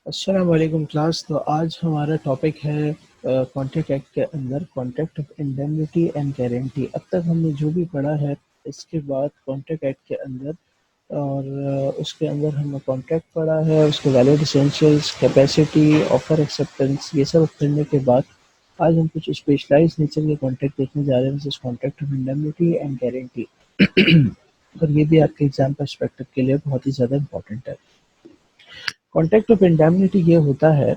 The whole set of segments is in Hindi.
अस्सलाम वालेकुम क्लास। तो आज हमारा टॉपिक है कॉन्ट्रैक्ट एक्ट के अंदर contract of indemnity and guarantee. अब तक हमने जो भी पढ़ा है इसके बाद कॉन्ट्रैक्ट एक्ट के अंदर और उसके अंदर हमने कॉन्ट्रैक्ट पढ़ा है, उसके valid essentials, capacity, offer acceptance, ये सब पढ़ने के बाद आज हम कुछ स्पेशलाइज नेचर के कॉन्ट्रैक्ट देखने जा रहे हैं, जैसे contract of indemnity and guarantee. और ये भी आपके एग्जाम पर्सपेक्टिव के लिए बहुत ही ज़्यादा इंपॉर्टेंट है। कॉन्ट्रैक्ट ऑफ इंडेमनिटी ये होता है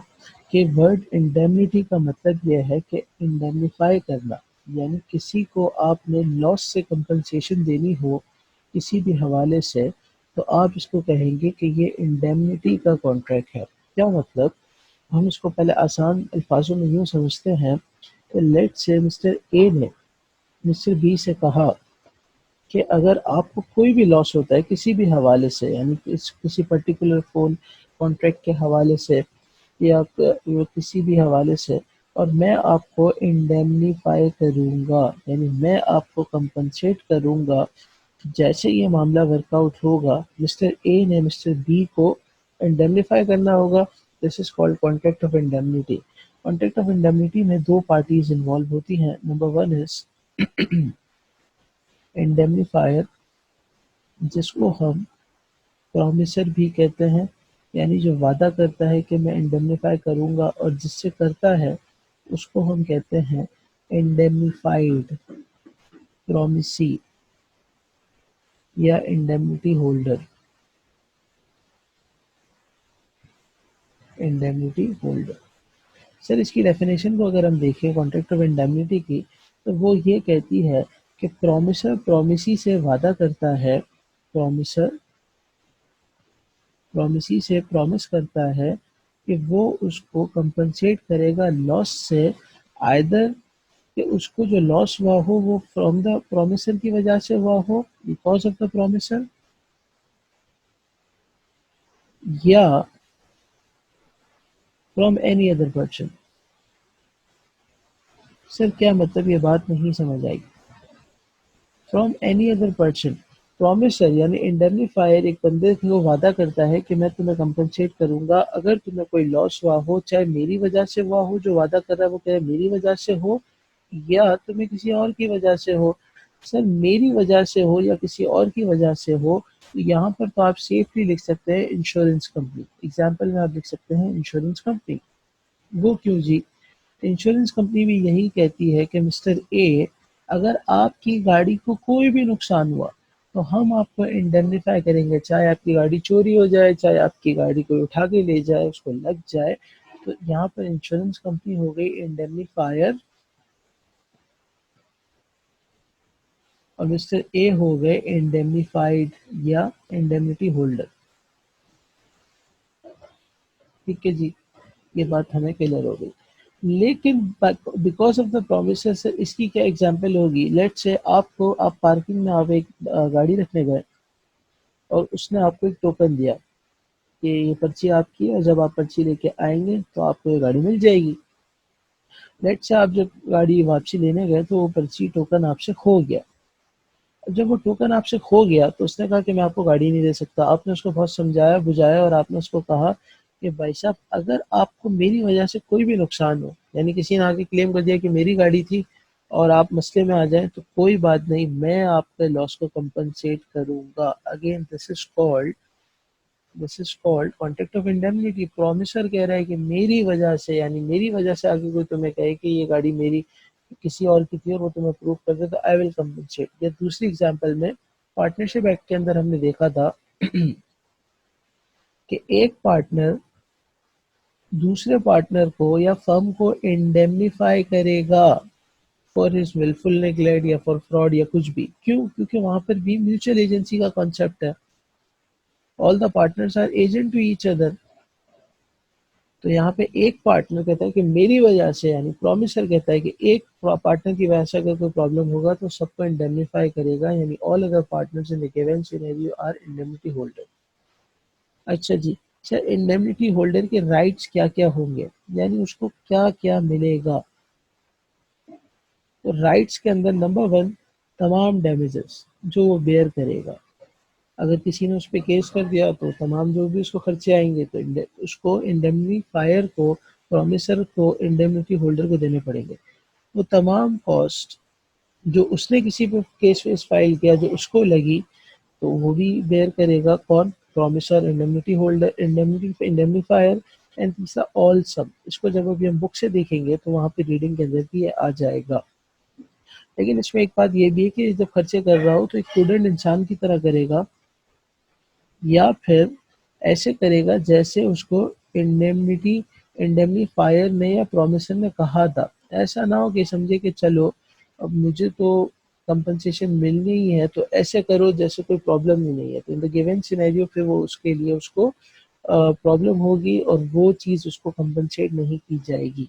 कि वर्ड इंडेमनिटी का मतलब ये है कि इंडेमनीफाई करना, यानी किसी को आपने लॉस से कंपनसेशन देनी हो किसी भी हवाले से, तो आप इसको कहेंगे कि ये इंडेमनिटी का कॉन्ट्रैक्ट है। क्या मतलब? हम इसको पहले आसान अल्फाजों में यूँ समझते हैं कि लेट से मिस्टर ए ने मिस्टर बी से कहा कि अगर आपको कोई भी लॉस होता है किसी भी हवाले से, यानी किसी पर्टिकुलर फ़ोन कॉन्ट्रैक्ट के हवाले से या किसी भी हवाले से, और मैं आपको इंडेमनीफाई करूँगा, यानी मैं आपको कंपनसेट करूँगा। जैसे ये मामला वर्कआउट होगा, मिस्टर ए ने मिस्टर बी को इंडेमनीफाई करना होगा। This is called contract of indemnity. Contract of indemnity में दो पार्टीज इन्वॉल्व होती हैं। नंबर वन इज इंडेमनीफायर, जिसको हम प्रॉमिसर भी कहते हैं, यानी जो वादा करता है कि मैं इंडेमनीफाई करूंगा और जिससे करता है उसको हम कहते हैं इंडेमनीफाइड प्रॉमिसी या indemnity holder. Indemnity holder sir, इसकी डेफिनेशन को अगर हम देखें कॉन्ट्रैक्ट ऑफ इंडेमनिटी की, तो वो ये कहती है कि प्रॉमिसर प्रॉमिसी से वादा करता है, प्रॉमिसर प्रॉमिसी से प्रॉमिस करता है कि वो उसको कंपनसेट करेगा लॉस से, आइदर कि उसको जो लॉस हुआ हो वो फ्रॉम द प्रोमिसर की वजह से हुआ हो, बिकॉज ऑफ द प्रोमिसर, या from any other person. Sir क्या मतलब? ये बात नहीं समझ आई। From any other person, promisor यानी इंडेमनीफायर एक बंदे को वादा करता है कि मैं तुम्हें कंपनसेट करूंगा अगर तुम्हें कोई लॉस हुआ हो, चाहे मेरी वजह से हुआ हो, जो वादा कर रहा है वो कहे मेरी वजह से हो, या तुम्हें किसी और की वजह से हो। सर मेरी वजह से हो या किसी और की वजह से हो, तो यहाँ पर तो आप सेफली लिख सकते हैं इंश्योरेंस कंपनी। एग्जाम्पल में आप लिख सकते हैं इंश्योरेंस कंपनी। वो क्यों जी? इंश्योरेंस कंपनी भी यही कहती है कि मिस्टर ए, अगर आपकी गाड़ी को कोई भी नुकसान हुआ तो हम आपको इंडेमनीफाई करेंगे, चाहे आपकी गाड़ी चोरी हो जाए, चाहे आपकी गाड़ी कोई उठा के ले जाए, उसको लग जाए। तो यहाँ पर इंश्योरेंस कंपनी हो गई इंडेमनीफायर और मिस्टर ए हो गए इंडेमनीफाइड या इंडेमनिटी होल्डर। ठीक है जी, ये बात हमें क्लियर हो गई। लेकिन बिकॉज ऑफ द प्रोमिस से इसकी क्या एग्जांपल होगी? लेट से आपको, आप पार्किंग में आप एक गाड़ी रखने गए और उसने आपको एक टोकन दिया कि ये पर्ची आपकी है और जब आप पर्ची लेके आएंगे तो आपको ये गाड़ी मिल जाएगी। लेट से आप जब गाड़ी वापसी लेने गए तो वो पर्ची टोकन आपसे खो गया। जब वो टोकन आपसे खो गया तो उसने कहा कि मैं आपको गाड़ी नहीं दे सकता। आपने उसको बहुत समझाया बुझाया और आपने उसको कहा कि भाई साहब, अगर आपको मेरी वजह से कोई भी नुकसान हो, यानी किसी ने आके क्लेम कर दिया कि मेरी गाड़ी थी और आप मसले में आ जाए, तो कोई बात नहीं, मैं आपके लॉस को कंपनसेट करूंगा। Again this is called contract of indemnity. Promiser कह रहा है कि मेरी वजह से, यानी मेरी वजह से आगे कोई तुम्हें कहे कि ये गाड़ी मेरी किसी और की थी और वो तुम्हें प्रूव कर दे, तो आई विल कंपनसेट। या दूसरी एग्जांपल में पार्टनरशिप एक्ट के अंदर हमने देखा था कि एक पार्टनर दूसरे पार्टनर को या फर्म को इंडेमनीफाई करेगा फॉर हिज विलफुल नेग्लेक्ट या फॉर फ्रॉड या कुछ भी। क्यों? क्योंकि वहां पर भी म्यूचुअल एजेंसी का कॉन्सेप्ट है। All the partners are agent to each other. तो यहाँ पे एक पार्टनर कहता है कि मेरी वजह से, यानी प्रॉमिसर कहता है कि एक पार्टनर की वजह से अगर कोई प्रॉब्लम होगा तो सबको इंडेमनीफाई करेगा, यानी all other partners in the given scenario are indemnity holder. अच्छा जी, सर इंडेमनिटी होल्डर के राइट्स क्या क्या होंगे, यानी उसको क्या क्या मिलेगा? तो राइट्स के अंदर नंबर वन, तमाम डैमेजेस जो वो बेयर करेगा। अगर किसी ने उस पे केस कर दिया तो तमाम जो भी उसको खर्चे आएँगे तो उसको इंडेमनीफायर को, प्रॉमिसर को, इंडेमनिटी होल्डर को देने पड़ेंगे। वो तमाम कॉस्ट जो उसने किसी पे केस वेस फाइल किया जो उसको लगी, तो वो भी बेयर करेगा कौन? Promiser, indemnity holder, indemnifier and तीसरा ऑल सब। इसको जब अभी हम बुक से देखेंगे तो वहाँ पे रीडिंग के अंदर भी ये आ जाएगा। लेकिन इसमें एक बात ये भी है कि जब खर्चे कर रहा हो तो एक प्रूडेंट इंसान की तरह करेगा, या फिर ऐसे करेगा जैसे उसको इंडेमनिटी इंडेमनीफायर ने या प्रॉमिसर ने कहा था। ऐसा ना हो कि समझे कि चलो अब मुझे तो कंपनसेशन मिलनी ही है तो ऐसे करो जैसे कोई प्रॉब्लम ही नहीं है। तो इन द गिवन सिनेरियो फिर वो उसके लिए उसको प्रॉब्लम होगी और वो चीज़ उसको कंपनसेट नहीं की जाएगी।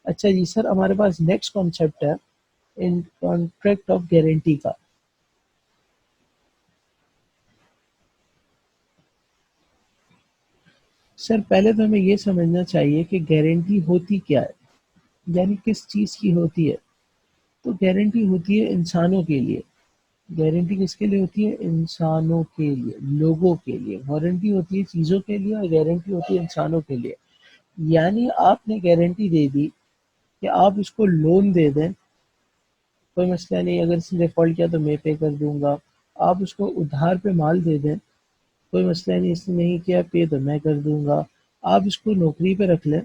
अच्छा जी सर, हमारे पास नेक्स्ट कॉन्सेप्ट है इन कॉन्ट्रैक्ट ऑफ गारंटी का। सर पहले तो हमें ये समझना चाहिए कि गारंटी होती क्या है, यानी किस चीज़ की होती है। तो गारंटी होती है इंसानों के लिए। गारंटी किसके लिए होती है? इंसानों के लिए, लोगों के लिए। वारंटी होती है चीज़ों के लिए और गारंटी होती है इंसानों के लिए। यानी आपने गारंटी दे दी कि आप इसको लोन दे दें, कोई मसला नहीं, अगर इसने डिफ़ॉल्ट किया तो मैं पे कर दूँगा। आप उसको उधार पे माल दे दें, कोई मसला नहीं, इसने नहीं किया पे तो मैं कर दूँगा। आप इसको नौकरी पे रख लें,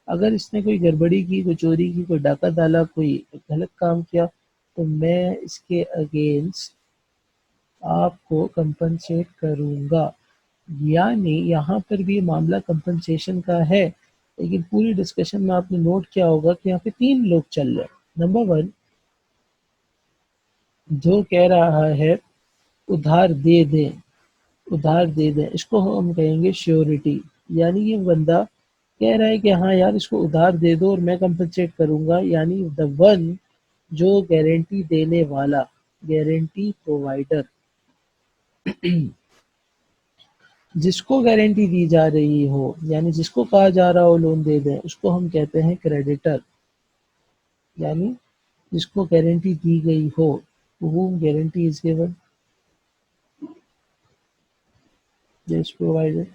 अगर इसने कोई गड़बड़ी की, कोई चोरी की, कोई डाका डाला, कोई गलत काम किया, तो मैं इसके अगेंस्ट आपको कंपनसेट करूँगा। यानी यहाँ पर भी मामला कंपनसेशन का है, लेकिन पूरी डिस्कशन में आपने नोट किया होगा कि यहाँ पे 3 लोग चल रहे हैं। नंबर 1 जो कह रहा है उधार दे दें, उधार दे दें, इसको हम कहेंगे श्योरिटी। यानी ये बंदा कह रहा है कि हाँ यार इसको उधार दे दो और मैं कंपनसेट करूँगा, यानी द वन जो गारंटी देने वाला, गारंटी प्रोवाइडर। जिसको गारंटी दी जा रही हो, यानी जिसको कहा जा रहा हो लोन दे दें, उसको हम कहते हैं क्रेडिटर। यानी जिसको गारंटी दी गई हो, to whom guarantee is given, is provided।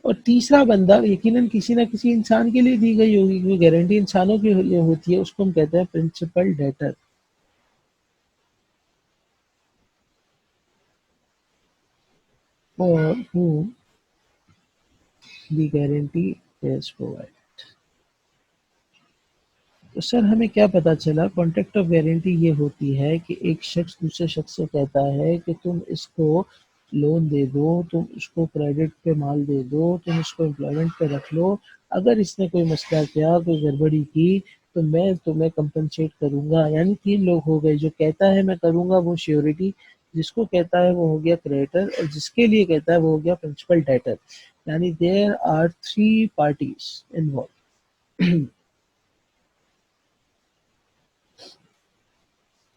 और तीसरा बंदा यकीनन किसी ना किसी इंसान के लिए दी गई होगी, क्योंकि गारंटी इंसानों के लिए होती है, उसको हम कहते हैं principal debtor. For whom the guarantee is provided। तो सर हमें क्या पता चला? कॉन्ट्रैक्ट ऑफ गारंटी ये होती है कि एक शख्स दूसरे शख्स से कहता है कि तुम इसको लोन दे दो, तुम इसको क्रेडिट पे माल दे दो, तुम इसको एम्प्लॉयमेंट पे रख लो, अगर इसने कोई मसला किया, कोई गड़बड़ी की, तो मैं तुम्हें कंपनसेट करूँगा। यानी 3 लोग हो गए, जो कहता है मैं करूँगा वो श्योरिटी, जिसको कहता है वो हो गया क्रेडिटर और जिसके लिए कहता है वो हो गया प्रिंसिपल डेटर। यानी there are 3 parties involve.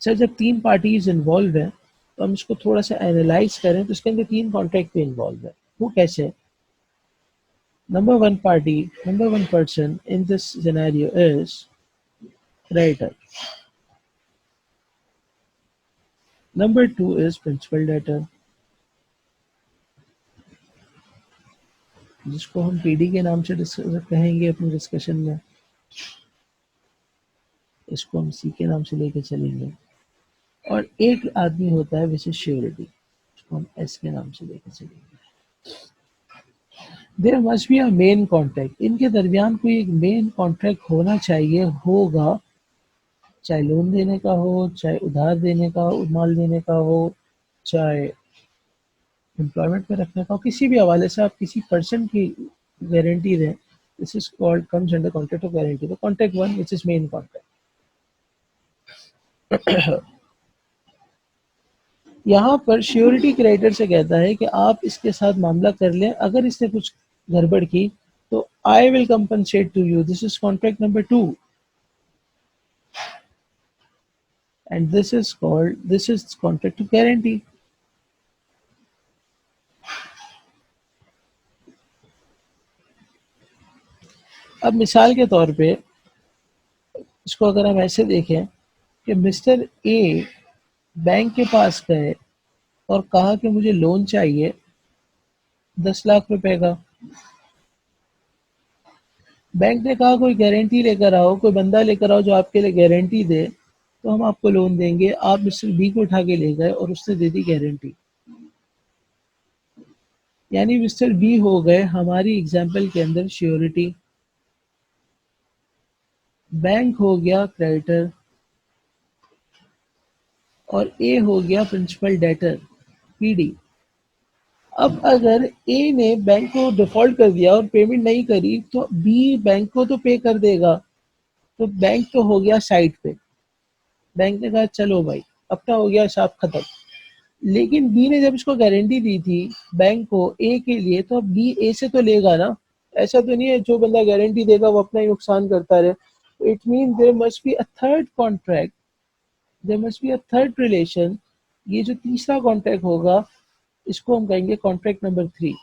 Sir जब 3 पार्टीज इन्वॉल्व हैं तो हम इसको थोड़ा सा एनालाइज करें तो इसके अंदर 3 कॉन्ट्रैक्ट भी इन्वॉल्व है। वो कैसे? Number one person in this scenario is creditor, number 2 is principal debtor, जिसको हम पीडी के नाम से कहेंगे अपनी डिस्कशन में, इसको हम सी के नाम से लेके चलेंगे। और एक आदमी होता है विच इज श्योरिटी, इसको हम एस के नाम से लेके चलेंगे। There must be a main contract, इनके दरमियान कोई एक मेन कॉन्ट्रैक्ट होना चाहिए, होगा, चाहे लोन देने का हो, चाहे उधार देने का हो, माल देने का हो, चाहे एम्प्लॉयमेंट में रखने का हो, किसी भी हवाले से आप किसी पर्सन की गारंटी दें, this is called comes under contract of guarantee. तो contract 1 which is main contract. यहाँ पर श्योरिटी क्रेडिटर से कहता है कि आप इसके साथ मामला कर लें, अगर इसने कुछ गड़बड़ की तो I will compensate to you, this is contract number 2 and this is contract of guarantee. अब मिसाल के तौर पे इसको अगर हम ऐसे देखें कि मिस्टर ए बैंक के पास गए और कहा कि मुझे लोन चाहिए 10 लाख रुपए का। बैंक ने कहा कोई गारंटी लेकर आओ, कोई बंदा लेकर आओ जो आपके लिए गारंटी दे, तो हम आपको लोन देंगे। आप मिस्टर बी को उठा के ले गए और उसने दे दी गारंटी। यानी मिस्टर बी हो गए हमारी एग्जाम्पल के अंदर श्योरिटी, बैंक हो गया क्रेडिटर, और ए हो गया प्रिंसिपल डेटर, पीडी। अब अगर ए ने बैंक को डिफॉल्ट कर दिया और पेमेंट नहीं करी तो बी बैंक को तो पे कर देगा। तो बैंक तो हो गया साइड पे, बैंक ने कहा चलो भाई अपना हो गया हिसाब खत्म। लेकिन बी ने जब इसको गारंटी दी थी बैंक को ए के लिए, तो अब बी ए से तो लेगा ना। ऐसा तो नहीं है जो बंदा गारंटी देगा वो अपना ही नुकसान करता रहे। It mean there must be a third contract, there must be a third relation. ये जो तीसरा कॉन्ट्रैक्ट होगा इसको हम कहेंगे कॉन्ट्रैक्ट नंबर 3।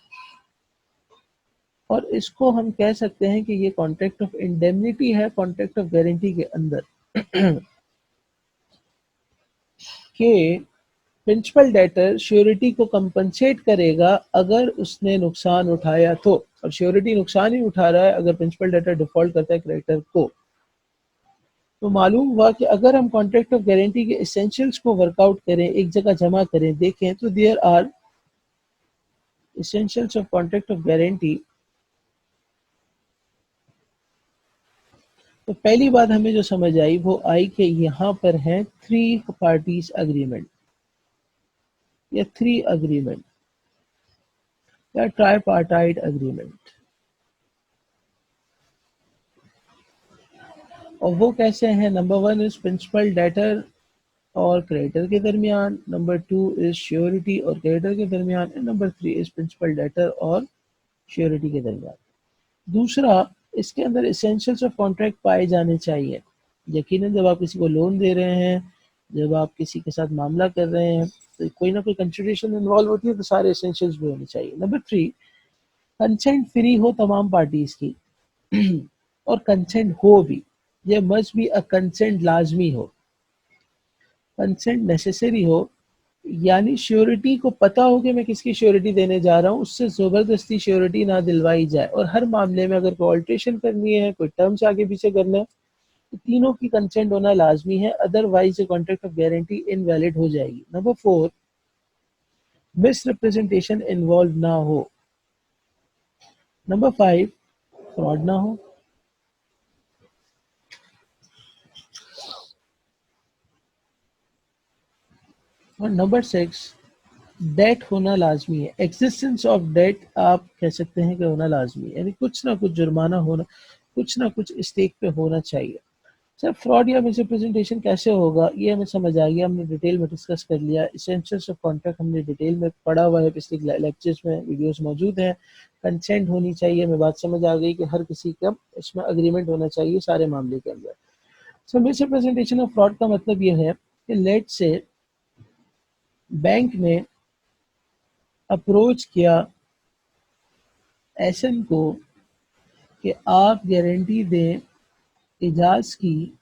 और इसको हम कह सकते हैं कि ये कॉन्ट्रैक्ट ऑफ इंडेमनिटी है कॉन्ट्रैक्ट ऑफ गारंटी के अंदर। कि प्रिंसिपल डेटर श्योरिटी को कंपनसेट करेगा अगर उसने नुकसान उठाया तो। और श्योरिटी नुकसान ही उठा रहा है अगर प्रिंसिपल डेटर डिफॉल्ट करता है क्रेडिटर को। तो मालूम हुआ कि अगर हम कॉन्ट्रैक्ट ऑफ गारंटी के एसेंशियल्स को वर्कआउट करें, एक जगह जमा करें, देखें तो there are essentials of contract of guarantee. तो पहली बात हमें जो समझ आई वो आई कि यहाँ पर है 3 पार्टीज अग्रीमेंट या 3 अग्रीमेंट या ट्राईपार्टाइट अग्रीमेंट। और वो कैसे हैं? नंबर 1 इज प्रिंसिपल डेटर और क्रेडिटर के दरमियान, नंबर 2 इज श्योरिटी और क्रेडिटर के दरमियान, and number 3 is principal debtor और श्योरिटी के दरमियान। दूसरा, इसके अंदर एसेंशियल्स ऑफ कॉन्ट्रैक्ट पाए जाने चाहिए। यकीनन जब आप किसी को लोन दे रहे हैं, जब आप किसी के साथ मामला कर रहे हैं, तो कोई ना कोई कंसिडरेशन इन्वॉल्व होती है, तो सारे एसेंशियल्स भी होने चाहिए। नंबर 3, कंसेंट फ्री हो तमाम पार्टीज की और कंसेंट हो भी, ये मस्ट बी अ कंसेंट लाजमी हो, कंसेंट नेसेसरी हो। यानी श्योरिटी को पता हो कि मैं किसकी श्योरिटी देने जा रहा हूँ, उससे ज़बरदस्ती श्योरिटी ना दिलवाई जाए। और हर मामले में अगर कोई ऑल्ट्रेशन करनी है, कोई टर्म्स आगे पीछे करना है, तो तीनों की कंसेंट होना लाजमी है, otherwise contract of guarantee invalid हो जाएगी। नंबर 4, मिस रिप्रेजेंटेशन इन्वॉल्व ना हो। नंबर 5, फ्रॉड ना हो। और नंबर 6, डेट होना लाजमी है। एग्जिस्टेंस ऑफ डेट आप कह सकते हैं कि होना लाजमी है, यानी कुछ ना कुछ जुर्माना होना, कुछ ना कुछ स्टेक पे होना चाहिए। सर फ्रॉड या मिसरिप्रेजेंटेशन कैसे होगा ये हमें समझ आ गया, हमने डिटेल में डिस्कस कर लिया। एसेंशियल्स ऑफ कॉन्ट्रैक्ट हमने डिटेल में पढ़ा हुआ है, पिछले लेक्चर्स में वीडियोस मौजूद हैं। कंसेंट होनी चाहिए, हमें बात समझ आ गई कि हर किसी का इसमें अग्रीमेंट होना चाहिए सारे मामले के अंदर। सो मिसरिप्रेजेंटेशन ऑफ फ्रॉड का मतलब ये है कि लेट से बैंक ने अप्रोच किया एसएन को कि आप गारंटी दें इजाज की,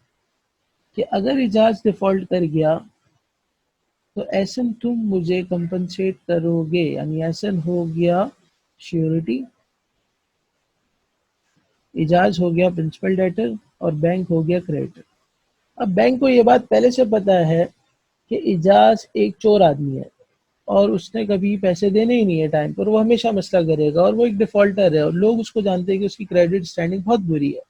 कि अगर इजाज डिफॉल्ट कर गया तो एसन तुम मुझे कंपनसेट करोगे। यानी एसन हो गया श्योरिटी, इजाज हो गया प्रिंसिपल डेटर और बैंक हो गया क्रेडिटर। अब बैंक को ये बात पहले से पता है कि इजाज एक चोर आदमी है और उसने कभी पैसे देने ही नहीं है टाइम पर, वो हमेशा मसला करेगा और वो एक डिफॉल्टर है और लोग उसको जानते हैं कि उसकी क्रेडिट स्टैंडिंग बहुत बुरी है।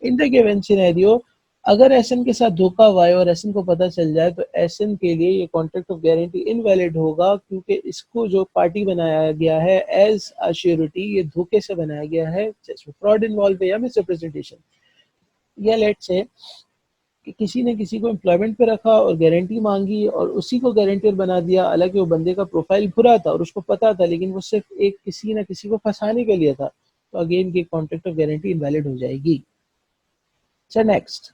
इन द गिवन सिनेरियो, अगर एसएन के साथ धोखा हुआ है और एसएन को पता चल जाए तो एसएन के लिए ये कॉन्ट्रैक्ट ऑफ गारंटी इनवैलिड होगा, क्योंकि इसको जो पार्टी बनाया गया है एज अ श्योरिटी, ये धोखे से बनाया गया है, जिसमें फ्रॉड इन्वॉल्व है या मिसरिप्रेजेंटेशन। या लेट से कि किसी ने किसी को एम्प्लॉयमेंट पे रखा और गारंटी मांगी और उसी को गारंटर बना दिया, हालांकि वो बंदे का प्रोफाइल बुरा था और उसको पता था, लेकिन वो सिर्फ एक किसी ना किसी को फंसाने के लिए था, तो अगेन की कॉन्ट्रैक्ट ऑफ गारंटी इनवैलिड हो जाएगी। Sir next,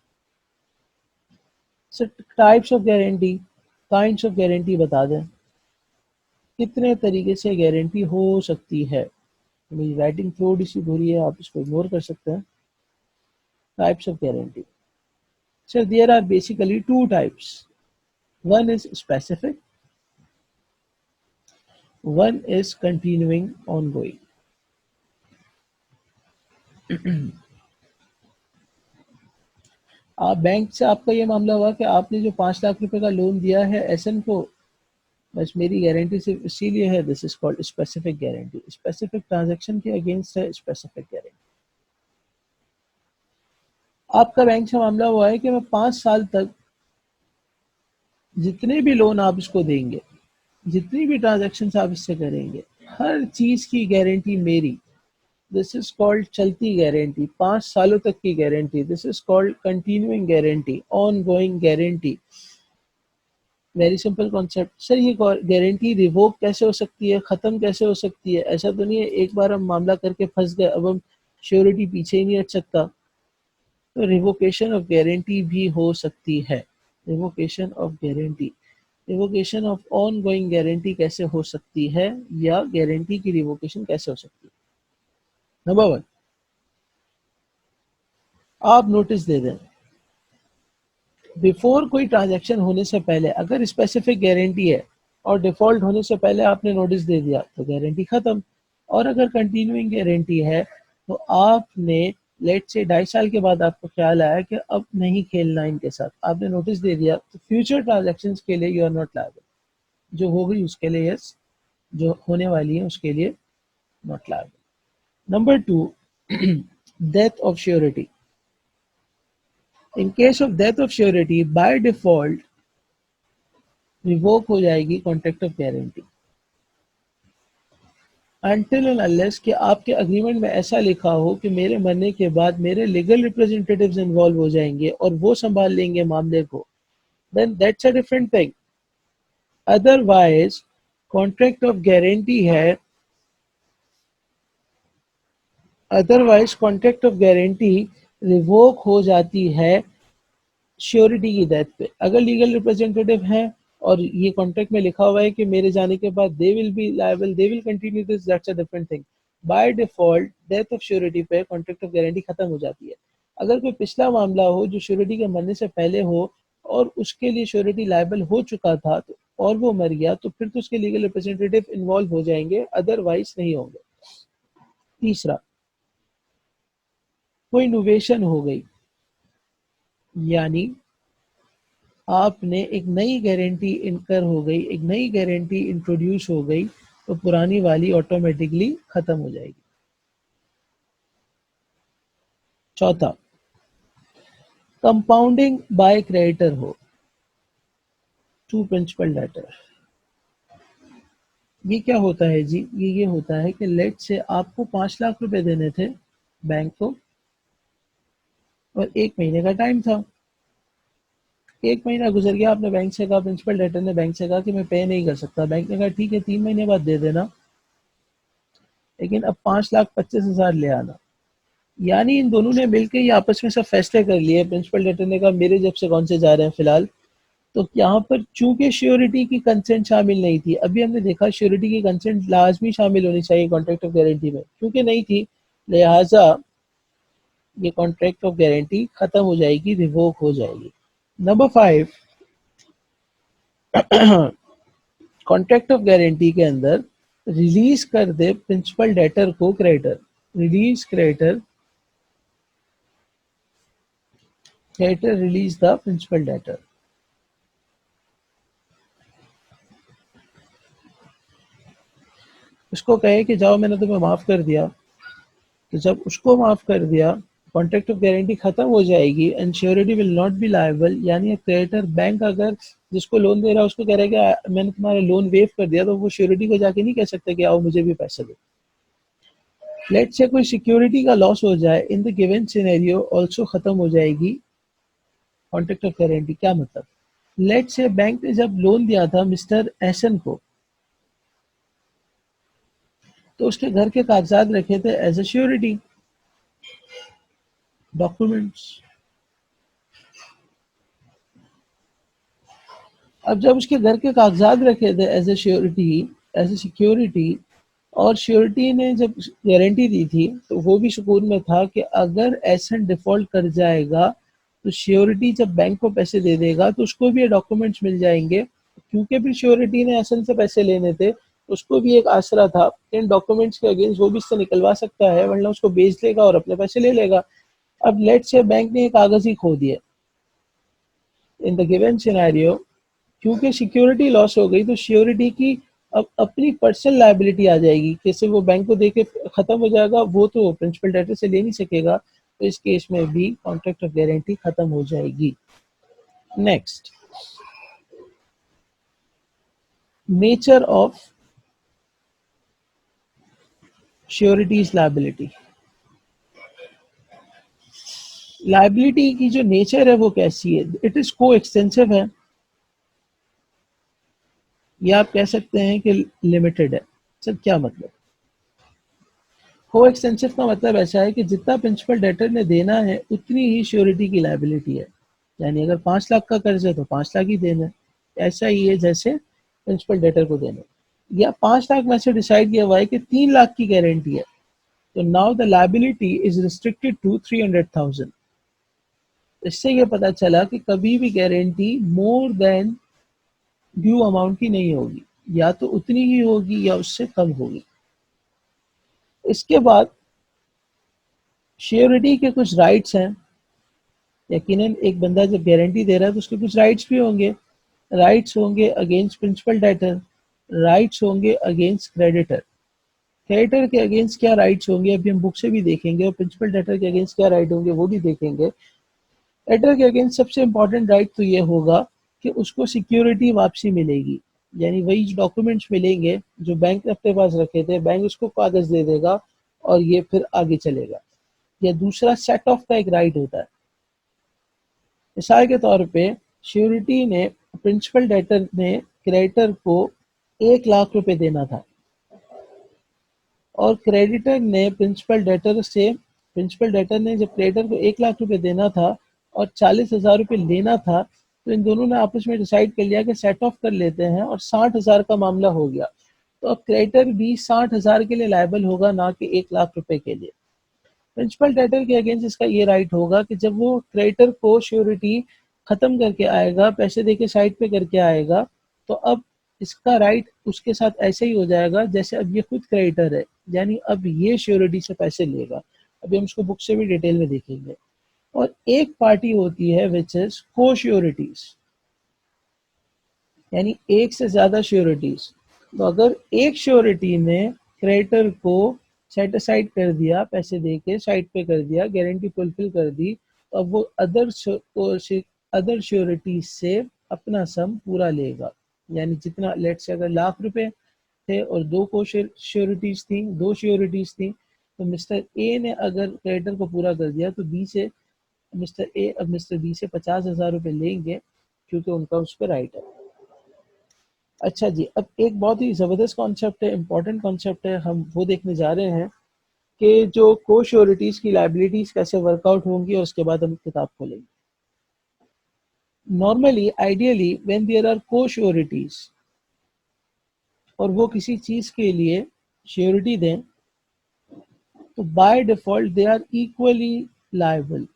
sir types of guarantee, kinds of guarantee बता दें, कितने तरीके से गारंटी हो सकती है। मेरी राइटिंग थोड़ी सी बुरी है, आप इसको इग्नोर कर सकते हैं। Types of guarantee, sir there are basically 2 types. One is specific, one is continuing, ongoing. आप बैंक से आपका ये मामला हुआ कि आपने जो 5 लाख रुपए का लोन दिया है एसएन को, बस मेरी गारंटी सिर्फ इसीलिए है, this is called specific guarantee. Specific transaction के अगेंस्ट है स्पेसिफिक गारंटी। आपका बैंक से मामला हुआ है कि मैं 5 साल तक जितने भी लोन आप इसको देंगे, जितनी भी ट्रांजैक्शन आप इससे करेंगे, हर चीज की गारंटी मेरी। दिस इज कॉल्ड चलती गारंटी, 5 सालों तक की guarantee. This is called continuing guarantee, on going guarantee. Very simple concept. Sir ये गारंटी रिवोक कैसे हो सकती है, खत्म कैसे हो सकती है? ऐसा तो नहीं है एक बार हम मामला करके फंस गए, अब हम श्योरिटी पीछे ही नहीं हट सकता। तो रिवोकेशन ऑफ गारंटी भी हो सकती है। Revocation of guarantee, revocation of on going guarantee कैसे हो सकती है, या गारंटी की रिवोकेशन कैसे हो सकती है? नंबर 1, आप नोटिस दे दें बिफोर कोई ट्रांजैक्शन होने से पहले। अगर स्पेसिफिक गारंटी है और डिफॉल्ट होने से पहले आपने नोटिस दे दिया तो गारंटी खत्म। और अगर कंटिन्यूइंग गारंटी है तो आपने लेट से 2.5 साल के बाद आपको ख्याल आया कि अब नहीं खेलना इनके साथ, आपने नोटिस दे दिया, तो फ्यूचर ट्रांजैक्शन के लिए यू आर नॉट लायबल। जो हो गई उसके लिए यस, जो होने वाली है उसके लिए not liable. Number 2, death of surety. In case of death of surety by default revoke हो जाएगी contract of guarantee, until and unless कि आपके अग्रीमेंट में ऐसा लिखा हो कि मेरे मरने के बाद मेरे लीगल रिप्रेजेंटेटिव्स इन्वॉल्व हो जाएंगे और वो संभाल लेंगे मामले को, then that's a different thing. Otherwise contract of guarantee है, otherwise contract of guarantee revoke हो जाती है श्योरिटी की डेथ पे। अगर लीगल रिप्रेजेंटेटिव हैं और ये कॉन्ट्रैक्ट में लिखा हुआ है कि मेरे जाने के बाद they will be liable, they will continue this, that's a different thing. By default death of surety पे कॉन्ट्रैक्ट ऑफ गारंटी खत्म हो जाती है। अगर कोई पिछला मामला हो जो श्योरिटी के मरने से पहले हो और उसके लिए श्योरिटी लायबल हो चुका था तो और वो मर गया, तो फिर तो उसके लीगल रिप्रेजेंटेटिव इन्वॉल्व हो जाएंगे, अदरवाइज नहीं होंगे। तीसरा, कोई इनोवेशन हो गई, यानी आपने एक नई गारंटी इनकर हो गई, एक नई गारंटी इंट्रोड्यूस हो गई, तो पुरानी वाली ऑटोमेटिकली खत्म हो जाएगी। चौथा, कंपाउंडिंग बाय क्रेडिटर हो, टू प्रिंसिपल डेटर। ये क्या होता है जी? ये होता है कि लेट से आपको 5 लाख रुपए देने थे बैंक को और 1 महीने का टाइम था। 1 महीना गुजर गया, आपने बैंक से कहा, प्रिंसिपल डेटर ने बैंक से कहा कि मैं पे नहीं कर सकता। बैंक ने कहा ठीक है 3 महीने बाद दे देना, लेकिन अब 5,25,000 ले आना। यानी इन दोनों ने मिलकर ये आपस में सब फैसले कर लिए। प्रिंसिपल डेटर ने कहा मेरे जेब से कौन से जा रहे हैं फिलहाल। तो यहाँ पर चूंकि श्योरिटी की कंसेंट शामिल नहीं थी, अभी हमने देखा श्योरिटी की कंसेंट लाजमी शामिल होनी चाहिए कॉन्ट्रैक्ट ऑफ गारंटी में, क्योंकि नहीं थी, लिहाजा ये कॉन्ट्रैक्ट ऑफ गारंटी खत्म हो जाएगी, रिवोक हो जाएगी। नंबर 5, कॉन्ट्रैक्ट ऑफ गारंटी के अंदर रिलीज कर दे प्रिंसिपल डेटर को creditor, release creditor, creditor release the principal debtor. उसको कहे कि जाओ मैंने तुम्हें माफ कर दिया, तो जब उसको माफ कर दिया कॉन्ट्रैक्ट ऑफ गारंटी खत्म हो जाएगी and surety will not be liable. यानी क्रेडिटर बैंक अगर जिसको लोन दे रहा है उसको कह रहा है कि मैंने तुम्हारा लोन वेव कर दिया, तो वो श्योरिटी को जाके नहीं कह सकते कि आओ मुझे भी पैसा दो। लेट से कोई सिक्योरिटी का लॉस हो जाए, इन द गिवन सिनेरियो ऑल्सो खत्म हो जाएगी कॉन्ट्रैक्ट ऑफ गारंटी। क्या मतलब? लेट से बैंक ने जब लोन दिया था मिस्टर एसन को, तो उसके घर के कागजात रखे थे एज ए श्योरिटी, डॉक्यूमेंट्स। अब जब उसके घर के कागजात रखे थे as a surety, as a security, और श्योरिटी ने जब गारंटी दी थी तो वो भी सुकून में था कि अगर एसेंट डिफॉल्ट कर जाएगा तो श्योरिटी जब बैंक को पैसे दे देगा तो उसको भी ये डॉक्यूमेंट्स मिल जाएंगे, क्योंकि भी श्योरिटी ने असल से पैसे लेने थे, उसको भी एक आसरा था इन डॉक्यूमेंट्स के अगेंस्ट वो भी इससे निकलवा सकता है, वरना उसको बेच लेगा और अपने पैसे ले लेगा। अब लेट से बैंक ने एक कागज ही खो दिया इन द गिवन सिनेरियो, क्योंकि सिक्योरिटी लॉस हो गई तो श्योरिटी की अब अपनी पर्सनल लायबिलिटी आ जाएगी, कैसे वो बैंक को देके खत्म हो जाएगा, वो तो प्रिंसिपल डेटर से ले नहीं सकेगा, तो इस केस में भी कॉन्ट्रैक्ट ऑफ गारंटी खत्म हो जाएगी। Next, nature of sureties liability. Liability की जो नेचर है वो कैसी है, इट इज को एक्सटेंसिव है, या आप कह सकते हैं कि लिमिटेड है। सर क्या मतलब, को एक्सटेंसिव का मतलब ऐसा है कि जितना प्रिंसिपल डेटर ने देना है उतनी ही श्योरिटी की लायबिलिटी है, यानी अगर 5 लाख का कर्ज है तो 5 लाख ही देना है, ऐसा ही है जैसे प्रिंसिपल डेटर को देना, या 5 लाख में से डिसाइड किया हुआ है कि 3 लाख की गारंटी है, तो now the liability is restricted to 300,000। इससे ये पता चला कि कभी भी guarantee more than due amount की नहीं होगी, या तो उतनी ही होगी या उससे कम होगी। इसके बाद श्योरिटी के कुछ राइट्स हैं, यकीनन एक बंदा जब गारंटी दे रहा है तो उसके कुछ राइट्स भी होंगे। राइट्स होंगे अगेंस्ट प्रिंसिपल डेटर, राइट्स होंगे अगेंस्ट क्रेडिटर। क्रेडिटर के अगेंस्ट क्या राइट्स होंगे अभी हम बुक से भी देखेंगे, और प्रिंसिपल डेटर के अगेंस्ट क्या राइट होंगे वो भी देखेंगे। क्रेडिटर के अगेंस्ट सबसे इंपॉर्टेंट राइट तो ये होगा कि उसको सिक्योरिटी वापसी मिलेगी, यानी वही डॉक्यूमेंट्स मिलेंगे जो बैंक ने अपने पास रखे थे, बैंक उसको कागज दे देगा और ये फिर आगे चलेगा। या दूसरा सेट ऑफ का एक राइट होता है, मिसाल के तौर पे श्योरिटी ने प्रिंसिपल डेटर ने क्रेडिटर को 1 लाख रुपए देना था, और क्रेडिटर ने प्रिंसिपल डेटर ने जब क्रेडिटर को 1 लाख रुपए देना था और 40,000 रुपये लेना था, तो इन दोनों ने आपस में डिसाइड कर लिया कि सेट ऑफ कर लेते हैं और 60,000 का मामला हो गया। तो अब क्रेडिटर भी 60,000 के लिए लायबल होगा, ना कि 1 लाख रुपए के लिए। प्रिंसिपल डेटर के अगेंस्ट इसका ये राइट होगा कि जब वो क्रेडिटर को श्योरिटी खत्म करके आएगा, पैसे देके साइड पे करके आएगा, तो अब इसका राइट उसके साथ ऐसे ही हो जाएगा जैसे अब ये खुद क्रेडिटर है, यानी अब ये श्योरिटी से पैसे लेगा। अभी हम इसको बुक से भी डिटेल में देखेंगे। और एक पार्टी होती है विच इज को श्योरिटीज, यानी एक से ज्यादा श्योरिटीज। तो अगर एक श्योरिटी ने क्रेडिटर को सेट असाइड कर दिया, पैसे देके साइड पे कर दिया, गारंटी फुलफिल कर दी, तो अब वो अदर श्योरिटी से अपना सम पूरा लेगा, यानी जितना लेट से अगर लाख रुपए थे और दो श्योरिटीज थी, तो मिस्टर ए ने अगर क्रेडिटर को पूरा कर दिया तो बी से मिस्टर ए अब मिस्टर बी से 50,000 रुपये लेंगे, क्योंकि उनका उस पर राइट है। अच्छा जी, अब एक बहुत ही ज़बरदस्त कॉन्सेप्ट है, इंपॉर्टेंट कॉन्सेप्ट है, हम वो देखने जा रहे हैं कि जो को श्योरिटीज़ की लायबिलिटीज़ कैसे वर्कआउट होंगी, और उसके बाद हम किताब खोलेंगे। Normally ideally when there are co sureties और वो किसी चीज़ के लिए श्योरिटी दें, तो by default they are equally liable.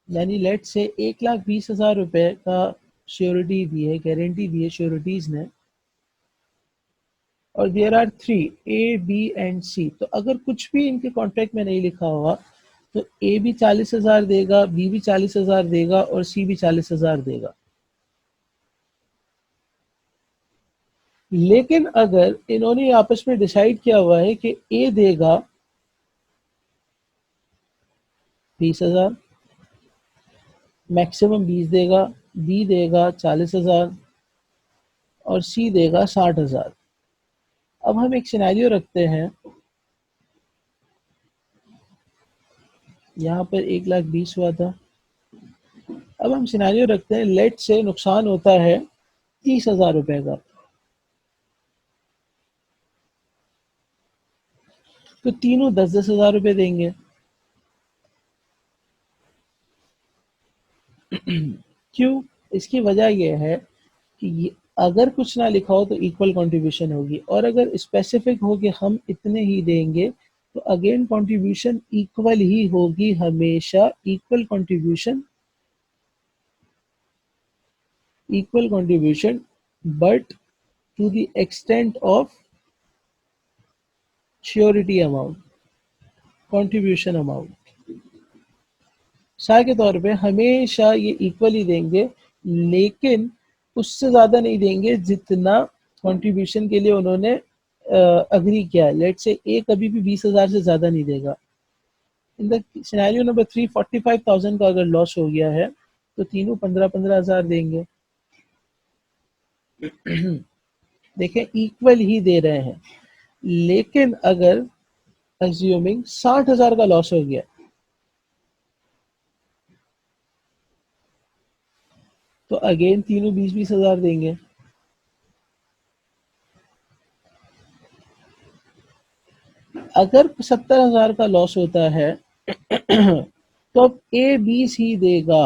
यानी लेट से 1,20,000 रुपए का श्योरिटी दी है, गारंटी दी है श्योरिटीज ने, और there are 3 A B and C. तो अगर कुछ भी इनके कॉन्ट्रैक्ट में नहीं लिखा हुआ तो ए भी 40,000 देगा, बी भी 40,000 देगा और सी भी 40,000 देगा। लेकिन अगर इन्होंने आपस में डिसाइड किया हुआ है कि ए देगा 20,000, मैक्सिमम 20 देगा, बी देगा 40,000 और सी देगा 60,000। अब हम एक सिनेरियो रखते हैं, यहाँ पर 1,20,000 हुआ था। अब हम सिनेरियो रखते हैं, लेट से नुकसान होता है 30,000 रुपए का, तो तीनों 10,000 रुपए देंगे। क्यों? इसकी वजह यह है कि अगर कुछ ना लिखा हो तो इक्वल कंट्रीब्यूशन होगी, और अगर स्पेसिफिक हो कि हम इतने ही देंगे तो अगेन कंट्रीब्यूशन इक्वल ही होगी हमेशा, equal contribution but to the extent of surety amount, contribution amount शा के तौर पे हमेशा ये इक्वल ही देंगे, लेकिन उससे ज़्यादा नहीं देंगे जितना कंट्रीब्यूशन के लिए उन्होंने अग्री किया है। लेट्स से ए कभी भी 20,000 से ज़्यादा नहीं देगा। इन द सिनेरियो नंबर 3 45,000 का अगर लॉस हो गया है तो तीनों 15,000 देंगे। देखें इक्वल ही दे रहे हैं, लेकिन अगर अज्यूमिंग 60,000 का लॉस हो गया तो अगेन तीनों 20,000 देंगे। अगर 70,000 का लॉस होता है तो अब ए 20 ही देगा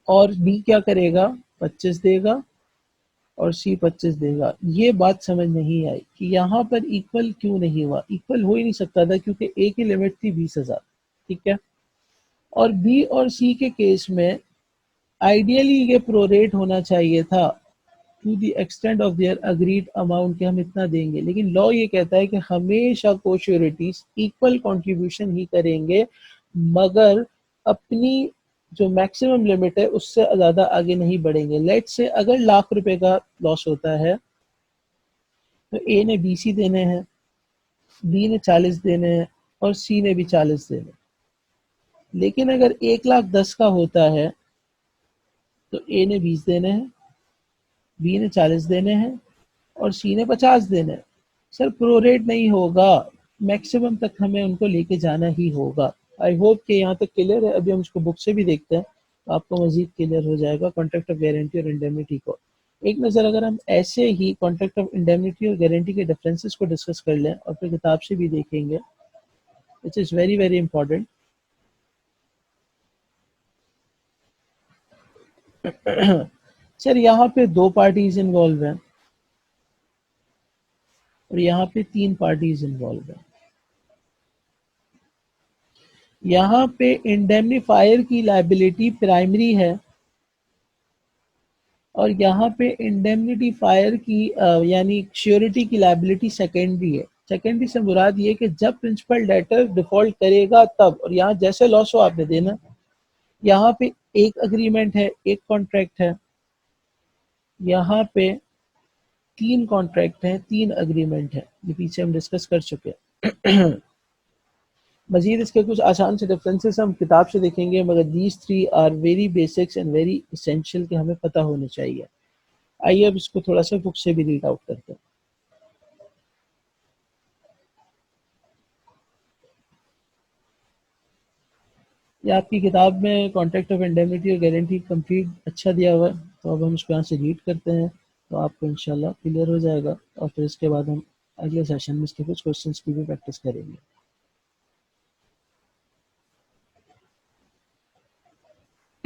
और बी क्या करेगा, 25 देगा और सी 25 देगा। ये बात समझ नहीं आई कि यहाँ पर इक्वल क्यों नहीं हुआ। इक्वल हो ही नहीं सकता था क्योंकि ए की लिमिट थी 20,000, ठीक है। और बी और सी के केस में आइडियली ये प्रोरेट होना चाहिए था to the extent of their agreed amount कि हम इतना देंगे, लेकिन लॉ ये कहता है कि हमेशा कोश्योरिटीज इक्वल कंट्रीब्यूशन ही करेंगे, मगर अपनी जो मैक्सिमम लिमिट है उससे ज़्यादा आगे नहीं बढ़ेंगे। लेट से अगर ₹1,00,000 का लॉस होता है तो ए ने 20 ही देने हैं, बी ने 40 देने हैं और सी ने भी 40 देने हैं। लेकिन अगर 1,10,000 का होता है तो ए ने 20 देने हैं, बी ने 40 देने हैं और सी ने 50 देने हैं। सर प्रोरेट नहीं होगा, मैक्सिमम तक हमें उनको लेके जाना ही होगा। आई होप कि यहाँ तक क्लियर है। अभी हम इसको बुक से भी देखते हैं तो आपको मजीद क्लियर हो जाएगा कॉन्ट्रैक्ट ऑफ गारंटी और इंडेमनिटी को। एक नज़र अगर हम ऐसे ही कॉन्ट्रैक्ट ऑफ इंडेमनिटी और गारंटी के डिफरेंसेस को डिस्कस कर लें और फिर किताब से भी देखेंगे, which is very very important. Sir यहाँ पे 2 पार्टीज इन्वॉल्व हैं और यहाँ पे 3 पार्टीज इन्वॉल्व हैं। यहाँ पे इंडेमनीफायर की लायबिलिटी प्राइमरी है और यहाँ पे इंडेमनिटी फायर की यानी श्योरिटी की लायबिलिटी सेकेंडरी है। सेकेंडरी से मुराद ये कि जब प्रिंसिपल डेटर डिफॉल्ट करेगा तब, और यहाँ जैसे लॉस हो आपने देना। यहाँ पे एक अग्रीमेंट है, एक कॉन्ट्रैक्ट है, यहाँ पे 3 कॉन्ट्रैक्ट हैं, 3 अग्रीमेंट है। ये पीछे हम डिस्कस कर चुके हैं। मजीद इसके कुछ आसान से डिफरेंसेस हम किताब से देखेंगे, मगर these 3 are very basics and very essential कि हमें पता होने चाहिए। आइए अब इसको थोड़ा सा बुक से भी रीड आउट करते हैं। ये आपकी किताब में कॉन्ट्रैक्ट ऑफ इंडेमनिटी और गारंटी कंप्लीट अच्छा दिया हुआ है, तो अब हम इसको यहाँ से रीड करते हैं तो आपको इंशाल्लाह क्लियर हो जाएगा और फिर इसके बाद हम अगले सेशन में इसके कुछ क्वेश्चंस की भी प्रैक्टिस करेंगे।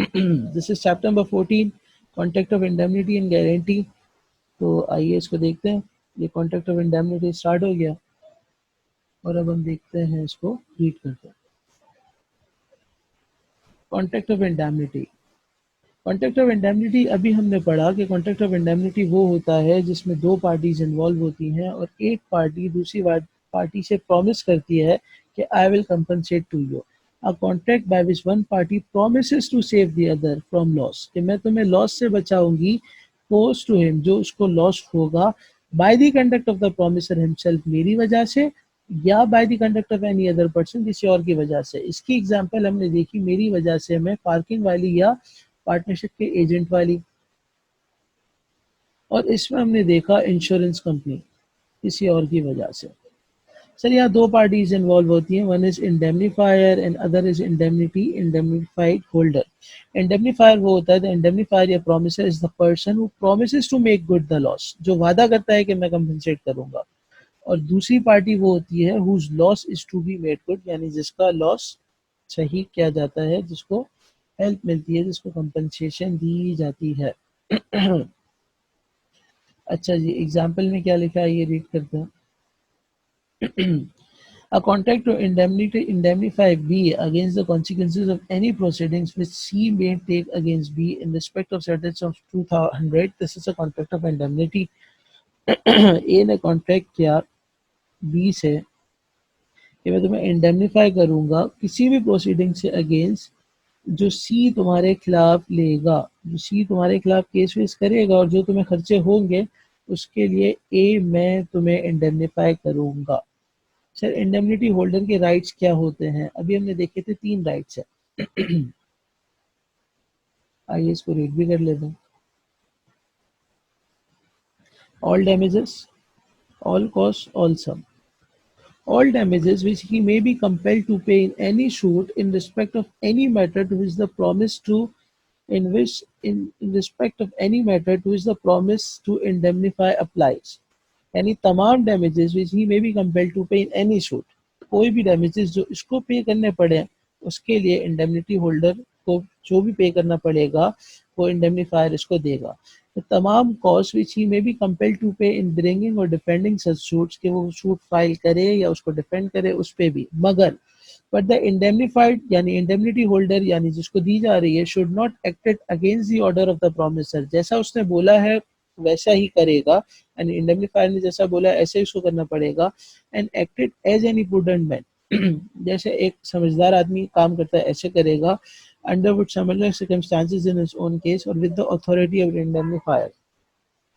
This is chapter number 14 contract of indemnity and guarantee. तो आइए इसको देखते हैं। ये कॉन्ट्रैक्ट ऑफ इंडेमनिटी स्टार्ट हो गया और अब हम देखते हैं, इसको रीड करते हैं। Contract of indemnity. Contract of indemnity अभी हमने पढ़ा कि कॉन्ट्रैक्ट ऑफ इंडेमनिटी वो होता है जिसमें 2 पार्टीज इन्वॉल्व होती हैं और एक पार्टी दूसरी पार्टी से प्रॉमिस करती है कि I will compensate to you. A contract by which one party promises to save the other from loss, कि मैं तुम्हें लॉस से बचाऊंगी, पोज टू हिम जो उसको लॉस होगा, by the conduct of the promiser himself मेरी वजह से, या by the conduct of any other person किसी और की वजह से। इसकी एग्जांपल हमने देखी, मेरी वजह से मैं पार्किंग वाली या पार्टनरशिप के एजेंट वाली, और इसमें हमने देखा इंश्योरेंस कंपनी किसी और की वजह से। सर यहाँ 2 पार्टीज इन्वॉल्व होती हैं, one is indemnifier and other is indemnity indemnified holder. Indemnifier वो होता है, द इंडेमनीफायर या promisor is the person who promises to make good the loss, जो वादा करता है कि मैं कंपनसेट करूंगा। और दूसरी पार्टी वो होती है whose loss is to be made good, यानी जिसका लॉस सही किया जाता है, जिसको हेल्प मिलती है, जिसको कंपनसेशन दी जाती है। अच्छा जी, एग्जाम्पल में क्या लिखा है ये रीड करते हैं। A contract to indemnify B against the consequences of any proceedings which C may take against B in respect of certain of 200. This is a contract of indemnity. ए ने कॉन्ट्रैक्ट किया बी से कि मैं तुम्हें इंडेमनीफाई करूंगा किसी भी प्रोसीडिंग से अगेंस्ट जो सी तुम्हारे खिलाफ लेगा, जो सी तुम्हारे खिलाफ केस वेस करेगा और जो तुम्हें खर्चे होंगे उसके लिए ए मैं तुम्हें इंडेमनीफाई करूंगा। सर इंडेमनिटी होल्डर के राइट्स क्या होते हैं? अभी हमने देखे थे 3 राइट्स है। आइए इसको रीड भी कर लेते हैं। All damages, all cost, all sum. All damages which he may be compelled to pay in any suit in respect of any matter to which the promise to in respect of any matter to which the promise to indemnify applies। यानी तमाम damages which he may be compelled to pay in any suit, कोई भी damages जो इसको पे करने पड़े उसके लिए indemnity holder को जो भी पे करना पड़ेगा वो indemnifier इसको देगा। तो तमाम cost which he may be compelled to pay in bringing और डिफेंडिंग सच सूट्स कि वो सूट फाइल करे या उसको डिफेंड करे उस पे भी, मगर बट द इंडेमनीफाइड यानी इंडेमनिटी होल्डर यानी जिसको दी जा रही है should not acted against the order of the promisor. जैसा उसने बोला है वैसा ही करेगा, यानी इंडेमनीफायर ने जैसा बोला है ऐसे ही उसको करना पड़ेगा। And acted as any prudent man जैसे एक समझदार आदमी काम करता है ऐसे करेगा। under which similar circumstances in his own case or with the authority of indemnifier।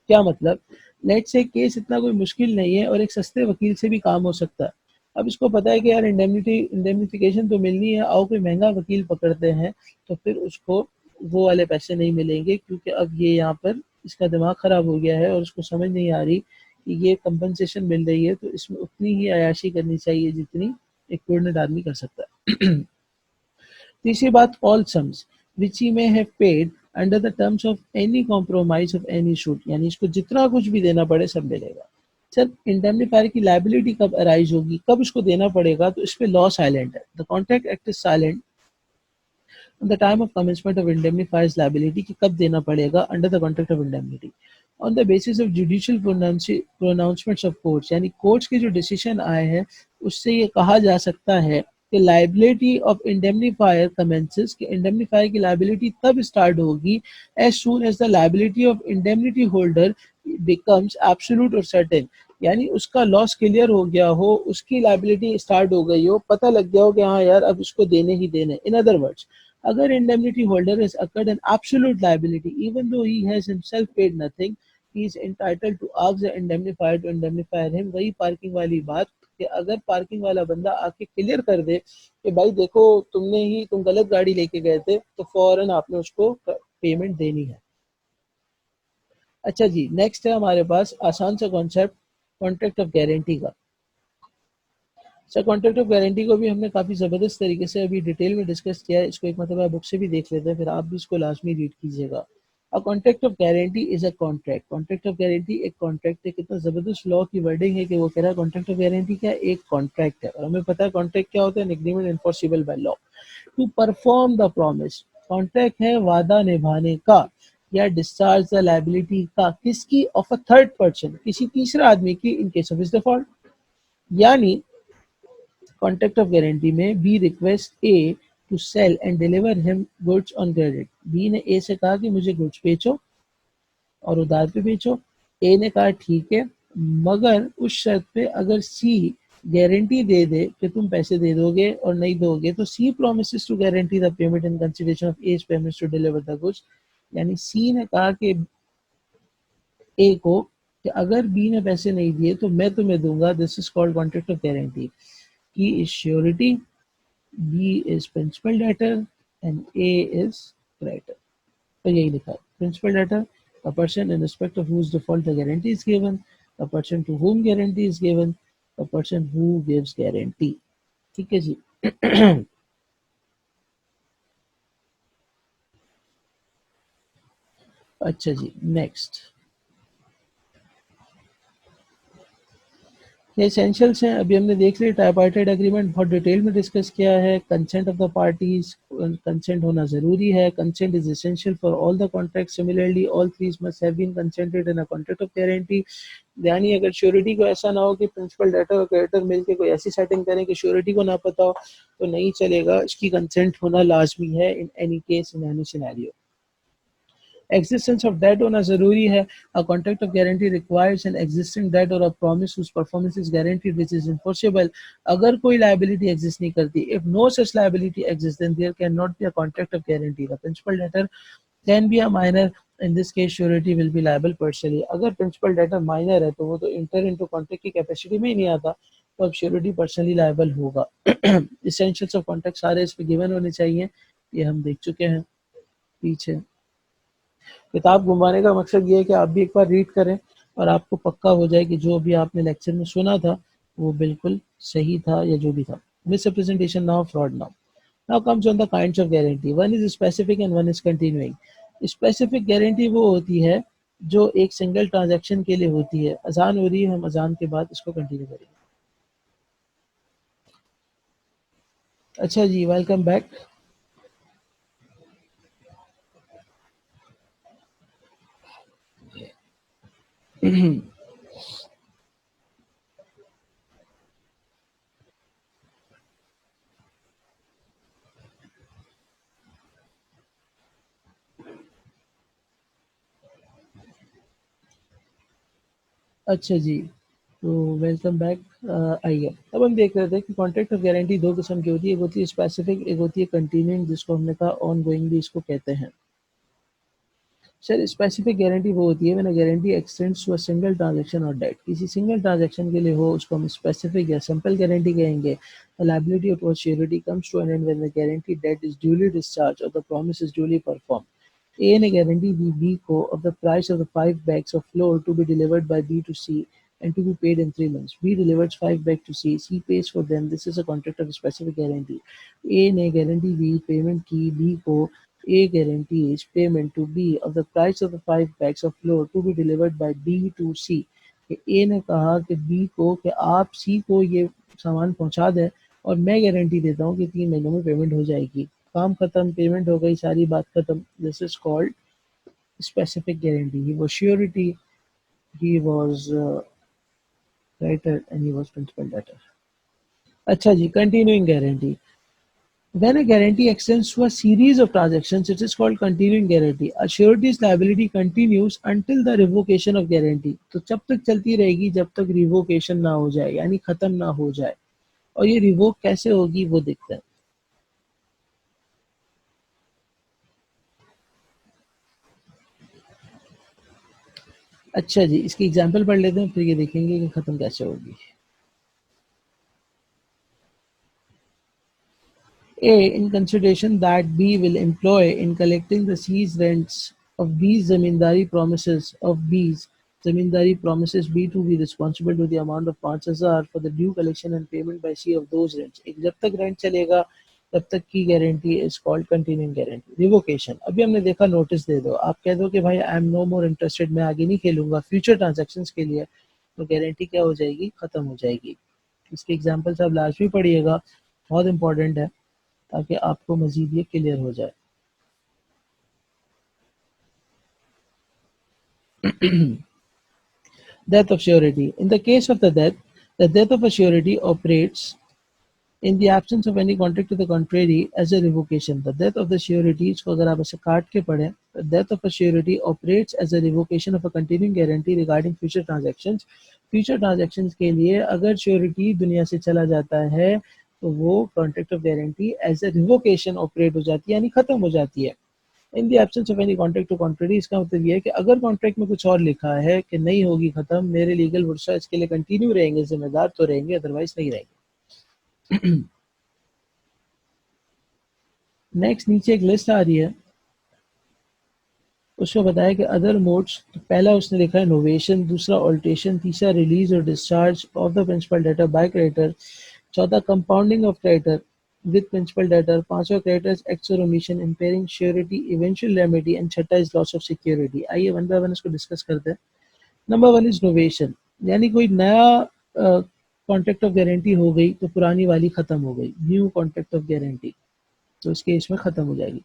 क्या मतलब? लेट से केस इतना कोई मुश्किल नहीं है और एक सस्ते वकील से भी काम हो सकता है। अब इसको पता है कि यार इंडेमनिफिकेशन तो मिलनी है, आओ कोई महंगा वकील पकड़ते हैं, तो फिर उसको वो वाले पैसे नहीं मिलेंगे क्योंकि अब ये यहाँ पर इसका दिमाग खराब हो गया है और उसको समझ नहीं आ रही कि ये कंपनसेशन मिल रही है तो इसमें उतनी ही अयाशी करनी चाहिए जितनी एक प्रूडेंट आदमी कर सकता है। तीसरी बात all sums which he may have paid under the terms of any compromise of any shoot, यानी इसको जितना कुछ भी देना पड़े सब मिलेगा। सर इंडेमनीफायर की लायबिलिटी कब अराइज होगी, कब इसको देना पड़ेगा? तो इस पे लॉ साइलेंट है। The contract act is silent the time of commencement of indemnifier's liability कि कब देना पड़ेगा under the contract of indemnity on the basis of judicial pronouncements of courts, यानी कोर्ट्स के जो डिसीजन आए हैं उससे ये कहा जा सकता है कि लाइबिलिटी ऑफ इंडेमनीफायर कमेंसेस कि इंडेमनीफायर की लाइबिलिटी तब स्टार्ट होगी as soon as the liability of indemnity holder becomes absolute और सर्टेन, यानी उसका लॉस क्लियर हो गया हो, उसकी लाइबिलिटी स्टार्ट हो गई हो, पता लग गया हो कि हाँ यार अब इसको देने ही देने। इन अदर वर्ड्स अगर indemnity holder has occurred an absolute liability even though he has himself paid nothing, he is entitled to ask the indemnifier to indemnify him। वही पार्किंग वाली बात कि अगर पार्किंग वाला बंदा आके क्लियर कर दे कि भाई देखो तुम गलत गाड़ी लेके गए थे तो फौरन आपने उसको पेमेंट देनी है। अच्छा जी, नेक्स्ट है हमारे पास आसान सा कॉन्सेप्ट कॉन्ट्रैक्ट ऑफ गारंटी का। सर कॉन्ट्रैक्ट ऑफ गारंटी को भी हमने काफ़ी ज़बरदस्त तरीके से अभी डिटेल में डिस्कस किया है। इसको एक मतलब बुक से भी देख लेते हैं, फिर आप भी इसको लाजमी रीड कीजिएगा। अ contract of guarantee is a contract. Contract of guarantee एक कॉन्ट्रैक्ट है। कितना ज़बरदस्त लॉ की वर्डिंग है कि वो कह रहा है कॉन्ट्रैक्ट ऑफ गारंटी क्या एक कॉन्ट्रैक्ट है, और हमें पता है कॉन्ट्रैक्ट क्या होता है, agreement enforceable by law to perform the promise. Contract है वादा निभाने का या डिस्चार्ज द लाइबिलिटी का, किसकी? ऑफ अ थर्ड पर्सन, किसी तीसरे आदमी की, in case of his default. यानी कॉन्ट्रैक्ट ऑफ गारंटी में B request A to sell and deliver him goods on credit. B ने ए से कहा कि मुझे गुड्स बेचो और उधार पे बेचो। ए ने कहा ठीक है, मगर उस शर्त पे अगर सी गारंटी दे दे कि तुम पैसे दे दोगे और नहीं दोगे तो C promises to guarantee the payment in consideration of as payments to deliver the goods. यानी सी ने कहा कि ए को कि अगर बी ने पैसे नहीं दिए तो मैं तुम्हें दूंगा। This is called contract of guarantee. C is surety, B is principal debtor and A is creditor। तो यही लिखा है principal debtor, a person in respect of whose default the guarantee is given, a person to whom guarantee is given, a person who gives guarantee। ठीक है जी। अच्छा जी, नेक्स्ट एसेंशियल्स हैं, अभी हमने देख लिया। ट्राइपार्टाइट एग्रीमेंट बहुत डिटेल में डिस्कस किया है। Consent of the parties, consent होना ज़रूरी है। Consent is essential for all the contract. Similarly all threes must have been consented in a contract of guarantee. यानी अगर श्योरिटी को ऐसा ना हो कि प्रिंसिपल डेटर और क्रेडिटर मिलकर कोई ऐसी सेटिंग करें कि श्योरिटी को ना पता हो, तो नहीं चलेगा। इसकी कंसेंट होना लाजमी है in any case, in any scenario. Existence of debt होना ज़रूरी है। A contract of guarantee requires an existing debt or a promise whose performance is guaranteed which is enforceable. अगर कोई liability exist नहीं करती, if no such liability exists, then there cannot be a contract of guarantee. The principal debtor can be a minor. In this case, surety will be liable partially. अगर principal debtor minor है तो वो तो enter into contract की capacity में ही नहीं आता, तो अब surety partially liable होगा। Essentials of contract सारे इसमें given होने चाहिए, ये हम देख चुके हैं पीछे। किताब घुमाने का मकसद ये है कि आप भी एक बार रीड करें और आपको पक्का हो जाए कि जो भी आपने लेक्चर में सुना था वो बिल्कुल सही था या जो भी था। Misrepresentation now, fraud now. Now comes on the kinds of guarantee. One is specific and one is continuing. Specific guarantee वो होती है जो एक सिंगल ट्रांजैक्शन के लिए होती है। अजान हो रही है, हम अजान के बाद इसको कंटिन्यू करेंगे। अच्छा जी, वेलकम बैक। अच्छा जी, तो वेलकम बैक। आइए, अब हम देख रहे थे कि कॉन्ट्रैक्ट ऑफ गारंटी दो किस्म की होती है। एक होती है स्पेसिफिक, एक होती है कंटिन्यूइंग, जिसको हमने कहा ऑन गोइंग भी इसको कहते हैं। सर, स्पेसिफिक गारंटी वो होती है when a guarantee extends to a single transaction और डेट। किसी सिंगल ट्रांजैक्शन के लिए हो, उसको हम स्पेसिफिक या सिंपल गारंटी कहेंगे। The liability towards surety comes to an end when the guarantee debt is duly discharge और the promise is duly perform. A ने guarantee दी B को of the price of the 5 bags of flour to be delivered by B to C and to be paid in 3 months. B delivers 5 bags to C. C pays for them. This is a contract of specific guarantee. A ने guarantee दी payment की B को। A guarantees payment to B of the price of the 5 bags of flour to be delivered by B to C. A ने कहा कि B को कि आप C को ये सामान पहुंचा दें और मैं गारंटी देता हूँ कि 3 महीनों में पेमेंट हो जाएगी। काम खत्म, पेमेंट हो गई, सारी बात खत्म। This is called specific guarantee. He was surety, he was writer and he was principal debtor. अच्छा जी, continuing guarantee. When a guarantee extends to a series of transactions, it is called continuing guarantee. A surety's liability continues until the revocation of guarantee. तो जब तक चलती रहेगी जब तक रिवोकेशन ना हो जाए, यानी खत्म ना हो जाए। और ये रिवोक कैसे होगी वो देखते हैं। अच्छा जी, इसकी एग्जांपल पढ़ लेते हैं, फिर ये देखेंगे कि खत्म कैसे होगी। A, in consideration that B will employ in collecting the C's rents of B's zamindari promises B to be responsible to the amount of 5,000 for the due collection and payment by C of those rents. एक जब तक रेंट चलेगा तब तक की guarantee is called continuing guarantee. Revocation, अभी हमने देखा नोटिस दे दो, आप कह दो कि भाई I am no more interested, मैं आगे नहीं खेलूंगा फ्यूचर ट्रांजैक्शंस के लिए, तो गारंटी क्या हो जाएगी, खत्म हो जाएगी। इसके एग्जांपल्स आप लाजमी पढ़िएगा, बहुत इंपॉर्टेंट है ताकि आपको मजीद ये क्लियर हो जाए। Death of surety. In the case of the death of a surety operates in the absence of any contract to the contrary as a revocation. The death of the surety, इसको अगर आप ऐसे काट के पढ़ें, the death of a surety operates as a revocation of a continuing guarantee regarding future transactions. Future transactions के लिए अगर surety दुनिया से चला जाता है तो वो contract of guarantee as a revocation operate हो जाती है, यानी खत्म हो जाती है। In the absence of any contract to contrary, इसका मतलब ये है कि अगर कॉन्ट्रैक्ट में कुछ और लिखा है कि नहीं होगी खत्म, मेरे लीगल वर्षा इसके लिए कंटिन्यू रहेंगे, जिम्मेदार तो रहेंगे, अदरवाइज नहीं रहेंगे। नेक्स्ट नीचे एक लिस्ट आ रही है, उसमें बताया कि अदर मोड्स, तो पहला उसने लिखा है नोवेशन, दूसरा ऑल्टेशन, तीसरा रिलीज और discharge of the principal debtor by creditor, चौथा compounding of creditor with principal debtor, पांचवा क्रेडिटर्स एक्ट्स और omission impairing surety eventual remedy and छठा इज लॉस ऑफ सिक्योरिटी। आइए वन बाय वन इसको डिस्कस करते हैं। नंबर वन इज नोवेशन, यानी कोई नया कॉन्ट्रैक्ट ऑफ गारंटी हो गई तो पुरानी वाली ख़त्म हो गई, न्यू कॉन्ट्रैक्ट ऑफ गारंटी तो इस केस में ख़त्म हो जाएगी।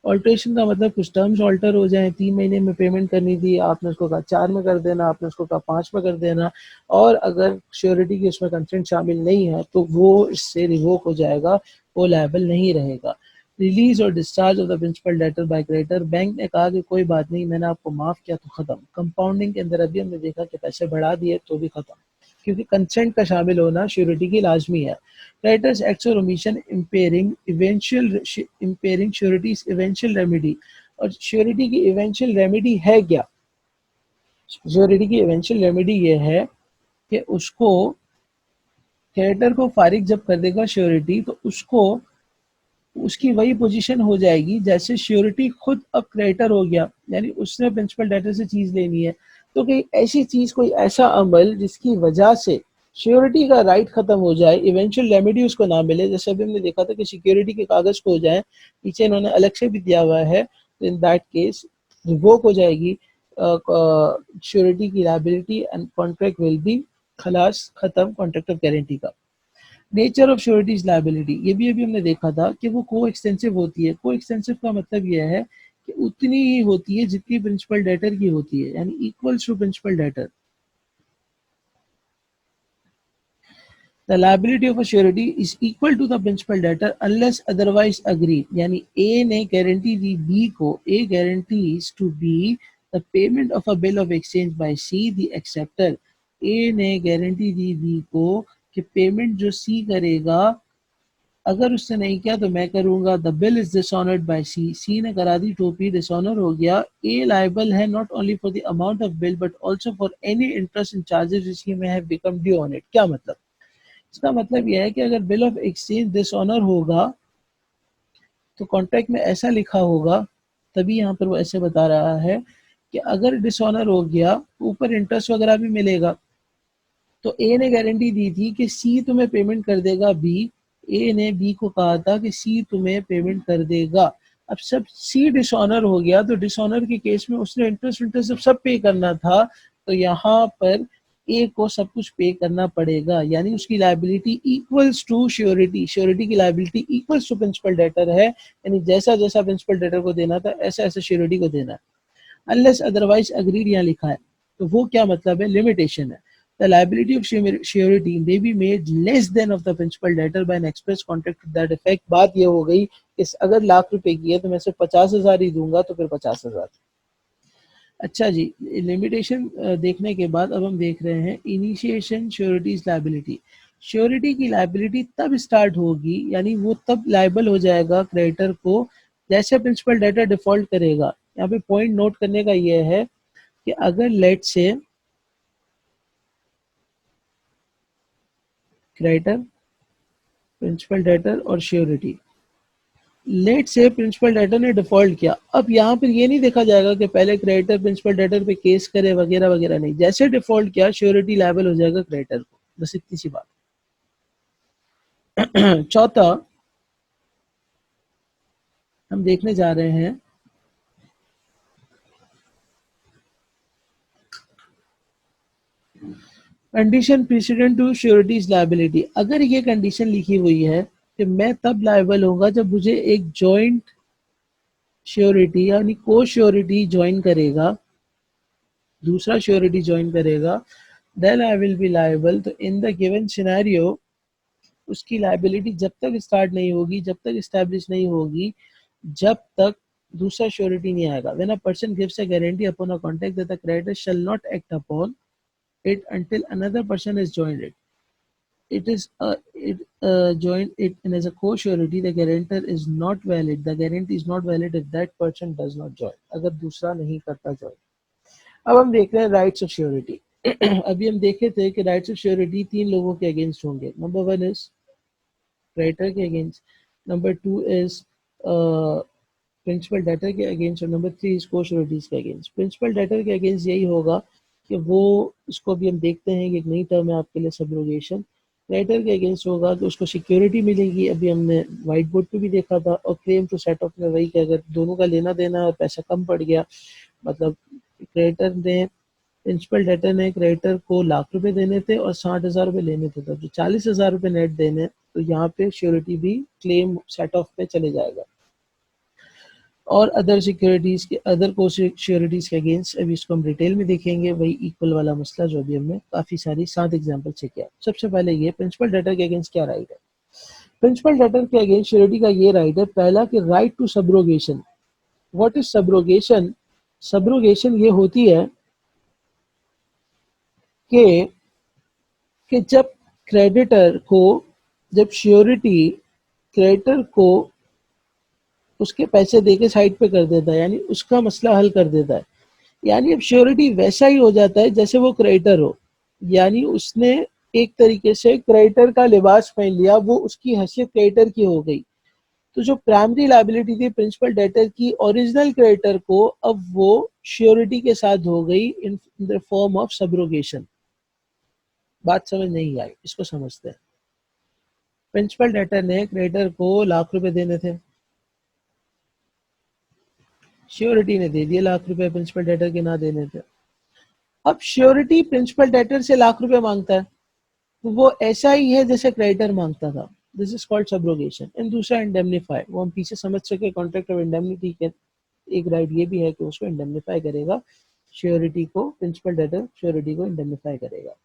ऑल्ट्रेशन का मतलब कुछ टर्म्स ऑल्टर हो जाएं, 3 महीने में पेमेंट करनी थी, आपने उसको कहा 4 में कर देना, आपने उसको कहा 5 में कर देना, और अगर श्योरिटी की उसमें कंसेंट शामिल नहीं है तो वो इससे रिवोक हो जाएगा, वो लायबल नहीं रहेगा। रिलीज और discharge of the principal debtor by creditor, bank ने कहा कि कोई बात नहीं, मैंने आपको माफ़ किया तो ख़त्म। कंपाउंडिंग के अंदर अभी हमने देखा कि पैसे बढ़ा दिए तो भी ख़त्म, क्योंकि कंसेंट का शामिल होना श्योरिटी की लाजमी है। Creditors acts or omission impairing surety's eventual remedy, और श्योरिटी की इवेंचुअल रेमेडी है क्या? श्योरिटी की इवेंचुअल रेमेडी ये है कि उसको क्रेडिटर को फारिग जब कर देगा श्योरिटी तो उसको उसकी वही पोजीशन हो जाएगी जैसे श्योरिटी खुद अब क्रेडिटर हो गया, यानी उसने प्रिंसिपल डेटर से चीज लेनी है, तो कोई ऐसी चीज, कोई ऐसा अमल जिसकी वजह से श्योरिटी का राइट खत्म हो जाए, इवेंचुअल रेमेडी उसको ना मिले, जैसे अभी हमने देखा था कि सिक्योरिटी के कागज को हो जाए, पीछे इन्होंने अलग से भी दिया हुआ है, तो इन दैट केस रिवोक हो जाएगी श्योरिटी की liability and contract will be खलास, खत्म कॉन्ट्रैक्ट ऑफ गारंटी का। नेचर ऑफ श्योरिटीज लायबिलिटी, ये भी अभी हमने देखा था कि वो को एक्सटेंसिव होती है। को एक्सटेंसिव का मतलब यह है कि उतनी ही होती है जितनी प्रिंसिपल डेटर की होती है, यानी equals to principal debtor. The liability of a surety is equal to the principal debtor unless otherwise agreed, यानी A ने गारंटी दी B को, A guarantees to B the payment of a bill of exchange by C the acceptor, A ने गारंटी दी B को कि पेमेंट जो C करेगा, अगर उसने नहीं किया तो मैं करूंगा। The bill is dishonoured by C, C ने करा दी टोपी, डिसऑनर हो गया। ए लायबल है not only for the amount of bill but also for any interest and charges which he may have become due on it. क्या मतलब? इसका मतलब यह है कि अगर बिल ऑफ एक्सचेंज डिसऑनर होगा तो कॉन्ट्रैक्ट में ऐसा लिखा होगा, तभी यहाँ पर वो ऐसे बता रहा है कि अगर डिसऑनर हो गया ऊपर इंटरेस्ट वगैरह भी मिलेगा। तो ए ने गारंटी दी थी कि सी तुम्हें पेमेंट कर देगा बी, ए ने बी को कहा था कि सी तुम्हें पेमेंट कर देगा। अब सब सी डिसऑनर हो गया तो डिसऑनर के केस में उसने इंटरेस्ट इंटरेस्ट सब पे करना था, तो यहाँ पर ए को सब कुछ पे करना पड़ेगा, यानी उसकी liability equals to surety, surety की liability equals to principal debtor है, यानी जैसा जैसा प्रिंसिपल डेटर को देना था ऐसा ऐसा श्योरिटी को देना है। अनलेस अदरवाइज अग्रीड यहाँ लिखा है, तो वो क्या मतलब है? लिमिटेशन है। The liability of surety may be made less than of the principal debtor by an express contract to that effect। बात ये हो गई कि अगर लाख रुपए की है तो मैं सिर्फ 50,000 ही दूंगा, तो फिर 50,000। अच्छा जी, लिमिटेशन देखने के बाद अब हम देख रहे हैं इनिशिएशन श्योरिटीज लायबिलिटी। श्योरिटी की लायबिलिटी तब स्टार्ट होगी, यानी वो तब लायबल हो जाएगा क्रेडिटर को जैसे प्रिंसिपल डेटर डिफॉल्ट करेगा। यहाँ पे पॉइंट नोट करने का ये है कि अगर लेट से क्रेडिटर, प्रिंसिपल डेटर और श्योरिटी, लेट से प्रिंसिपल डेटर ने डिफॉल्ट किया, अब यहाँ पर ये नहीं देखा जाएगा कि पहले क्रेडिटर प्रिंसिपल डेटर पे केस करे वगैरह वगैरह, नहीं, जैसे डिफॉल्ट किया श्योरिटी लायबल हो जाएगा क्रेडिटर को, बस इतनी सी बात। चौथा हम देखने जा रहे हैं condition precedent to sureties liability. अगर ये कंडीशन लिखी हुई है कि मैं तब लायबल होगा जब मुझे एक जॉइंट श्योरिटी यानी को श्योरिटी ज्वाइन करेगा, दूसरा श्योरिटी ज्वाइन करेगा, then I will be liable. तो इन द गिवन सिनेरियो उसकी लायबिलिटी जब तक स्टार्ट नहीं होगी, जब तक एस्टैब्लिश नहीं होगी, जब तक दूसरा श्योरिटी नहीं आएगा। When a person gives a guarantee upon a contract that the creditor shall not act upon it until another person has joined it. It is joined it and as a co-surety, the guarantor is not valid. The guarantee is not valid if that person does not join. अगर दूसरा नहीं करता join। अब हम देख रहे हैं राइट्स ऑफ श्योरिटी। अभी हम देखे थे कि राइट्स ऑफ श्योरिटी 3 लोगों के अगेंस्ट होंगे। नंबर 1 इज क्रेडिटर के against, number 2 is principal debtor के अगेंस्ट, और नंबर 3 इज को-श्योरिटीज के अगेंस्ट। प्रिंसिपल डेटर के अगेंस्ट यही होगा कि वो, इसको भी हम देखते हैं कि एक नई टर्म है आपके लिए सब्रोगेशन। क्रेडिटर के अगेंस्ट होगा तो उसको सिक्योरिटी मिलेगी, अभी हमने वाइट बोर्ड पे भी देखा था। और क्लेम टू सेट ऑफ में वही कि अगर दोनों का लेना देना और पैसा कम पड़ गया, मतलब क्रेडिटर ने प्रिंसिपल डेटर ने क्रेडिटर को ₹1,00,000 देने थे और ₹60,000 लेने थे, तो जो ₹40,000 नेट देने, तो यहाँ पे श्योरिटी भी क्लेम सेट ऑफ पे चले जाएगा। और अदर सिक्योरिटीज के अदर को श्योरिटीज के अगेंस्ट, अभी इसको हम डिटेल में देखेंगे, वही इक्वल वाला मसला जो अभी हमने काफी सारी 7 एग्जांपल से किया। सबसे पहले ये प्रिंसिपल डेटर के अगेंस्ट क्या राइट है। प्रिंसिपल डेटर के अगेंस्ट श्योरिटी का ये राइट है, पहला कि right to subrogation. What is subrogation? Subrogation ये होती है कि जब क्रेडिटर को, जब श्योरिटी क्रेडिटर को उसके पैसे देके साइड पे कर देता है, यानी उसका मसला हल कर देता है, यानी अब श्योरिटी वैसा ही हो जाता है जैसे वो क्रेडिटर हो, यानी उसने एक तरीके से क्रेडिटर का लिबास पहन लिया, वो उसकी हैसियत क्रेडिटर की हो गई। तो जो प्राइमरी लायबिलिटी थी प्रिंसिपल डेटर की ओरिजिनल क्रेडिटर को, अब वो श्योरिटी के साथ हो गई in the form of subrogation. बात समझ नहीं आई, इसको समझते हैं। प्रिंसिपल डेटर ने क्रेडिटर को ₹1,00,000 देने थे, श्योरिटी ने दे दिए ₹1,00,000 प्रिंसिपल डेटर के ना देने थे। अब श्योरिटी प्रिंसिपल डेटर से ₹1,00,000 मांगता है, तो वो ऐसा ही है जैसे क्रेडिटर मांगता था। This is called subrogation. And दूसरा इंडेमनीफाई, वो हम पीछे समझ सके, कॉन्ट्रैक्ट ऑफ इंडेमनिटी के एक राइट ये भी है कि उसको इंडेमनीफाई करेगा, श्योरिटी को, प्रिंसिपल डेटर श्योरिटी को इंडेमनीफाई करेगा।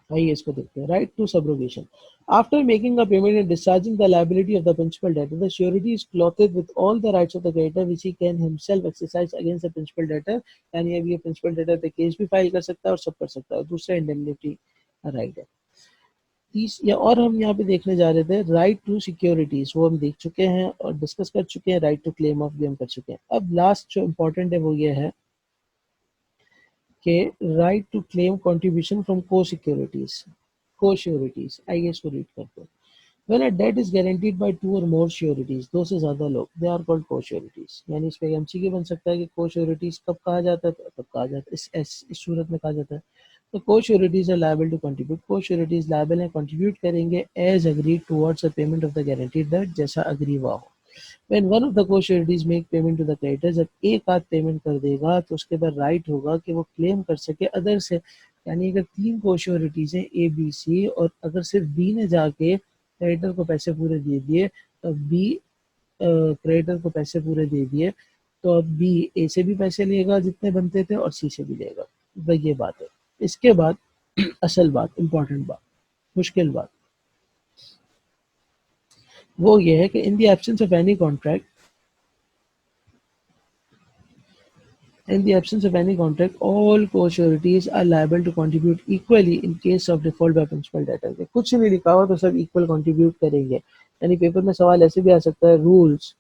आइए इसको देखते हैं। Right to subrogation, after making a payment and discharging the liability of the principal debtor, the surety is clothed with all the rights of the creditor which he can himself exercise against the principal debtor। यानी अब ये प्रिंसिपल डेटर पे केस भी फाइल कर सकता है और सब कर सकता है। दूसरा इंडेमनिटी राइट है। या और हम यहाँ पे देखने जा रहे थे राइट टू सिक्योरिटीज, वो हम देख चुके हैं और डिस्कस कर चुके हैं। राइट टू क्लेम ऑफ भी हम कर चुके हैं। अब लास्ट जो इम्पोर्टेंट है वो ये है कि right to claim contribution from co securities, co sureties. आइए इसको रीड करते हैं। When a debt is guaranteed by 2 or more sureties, दो से ज्यादा लोग, they are called co-sureties। यानी इस पे एमसीक्यू बन सकता है कि co-sureties कब कहा जाता है, तब कहा जाता है, इस सूरत में कहा जाता है। तो co-sureties are liable to contribute, co-sureties liable है, contribute करेंगे as agreed towards the payment of the guaranteed debt, जैसा agree हुआ हो। When one of the co-sureties make payment to the creditor, जब एक आध पेमेंट कर देगा तो उसके बाद राइट होगा कि वो क्लेम कर सके अदर से। यानी अगर 3 co-sureties हैं ए बी सी, और अगर सिर्फ बी ने जाके क्रेडिटर को पैसे पूरे दे दिए, तो बी क्रेडिटर को पैसे पूरे दे दिए, तो अब बी ए से भी पैसे लेगा जितने बनते थे और सी से भी लेगा। तो ये बात है। इसके बाद असल बात, इंपॉर्टेंट बात, मुश्किल बात, वो ये है कि in the absence of any contract, in the absence of any contract, all co-sureties are liable to contribute equally in case of default by principal debtor। के कुछ नहीं लिखा हुआ तो सब इक्वल कंट्रीब्यूट करेंगे। यानी पेपर में सवाल ऐसे भी आ सकता है, रूल्स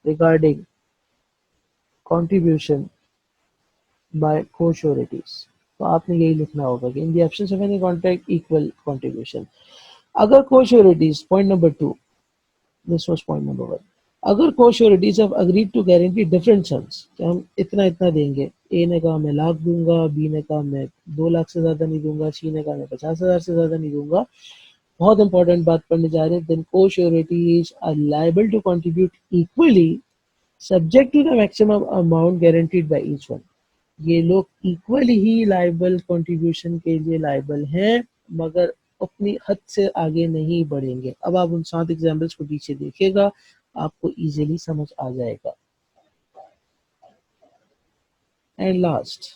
रिगार्डिंग कंट्रीब्यूशन बाय को-sureties, तो आपने यही लिखना होगा कि in the absence of any contract equal contribution. अगर को-sureties, point number 2, this was point number 1, अगर को-sureties have agreed to guarantee different sums, कि हम इतना इतना देंगे, ए ने कहा मैं 1,00,000 दूंगा, बी ने कहा मैं 2,00,000 से ज्यादा नहीं दूंगा, सी ने कहा मैं 50,000 से ज्यादा नहीं दूंगा, बहुत इंपॉर्टेंट बात पढ़ने जा रहे हैं, then co-sureties are liable to contribute equally subject to the maximum amount guaranteed by each one। ये लोग इक्वल ही लाइबल कंट्रीब्यूशन के लिए लाइबल हैं, मगर अपनी हद से आगे नहीं बढ़ेंगे। अब आप उन 7 एग्जाम्पल्स को पीछे देखिएगा, आपको इजीली समझ आ जाएगा। And last,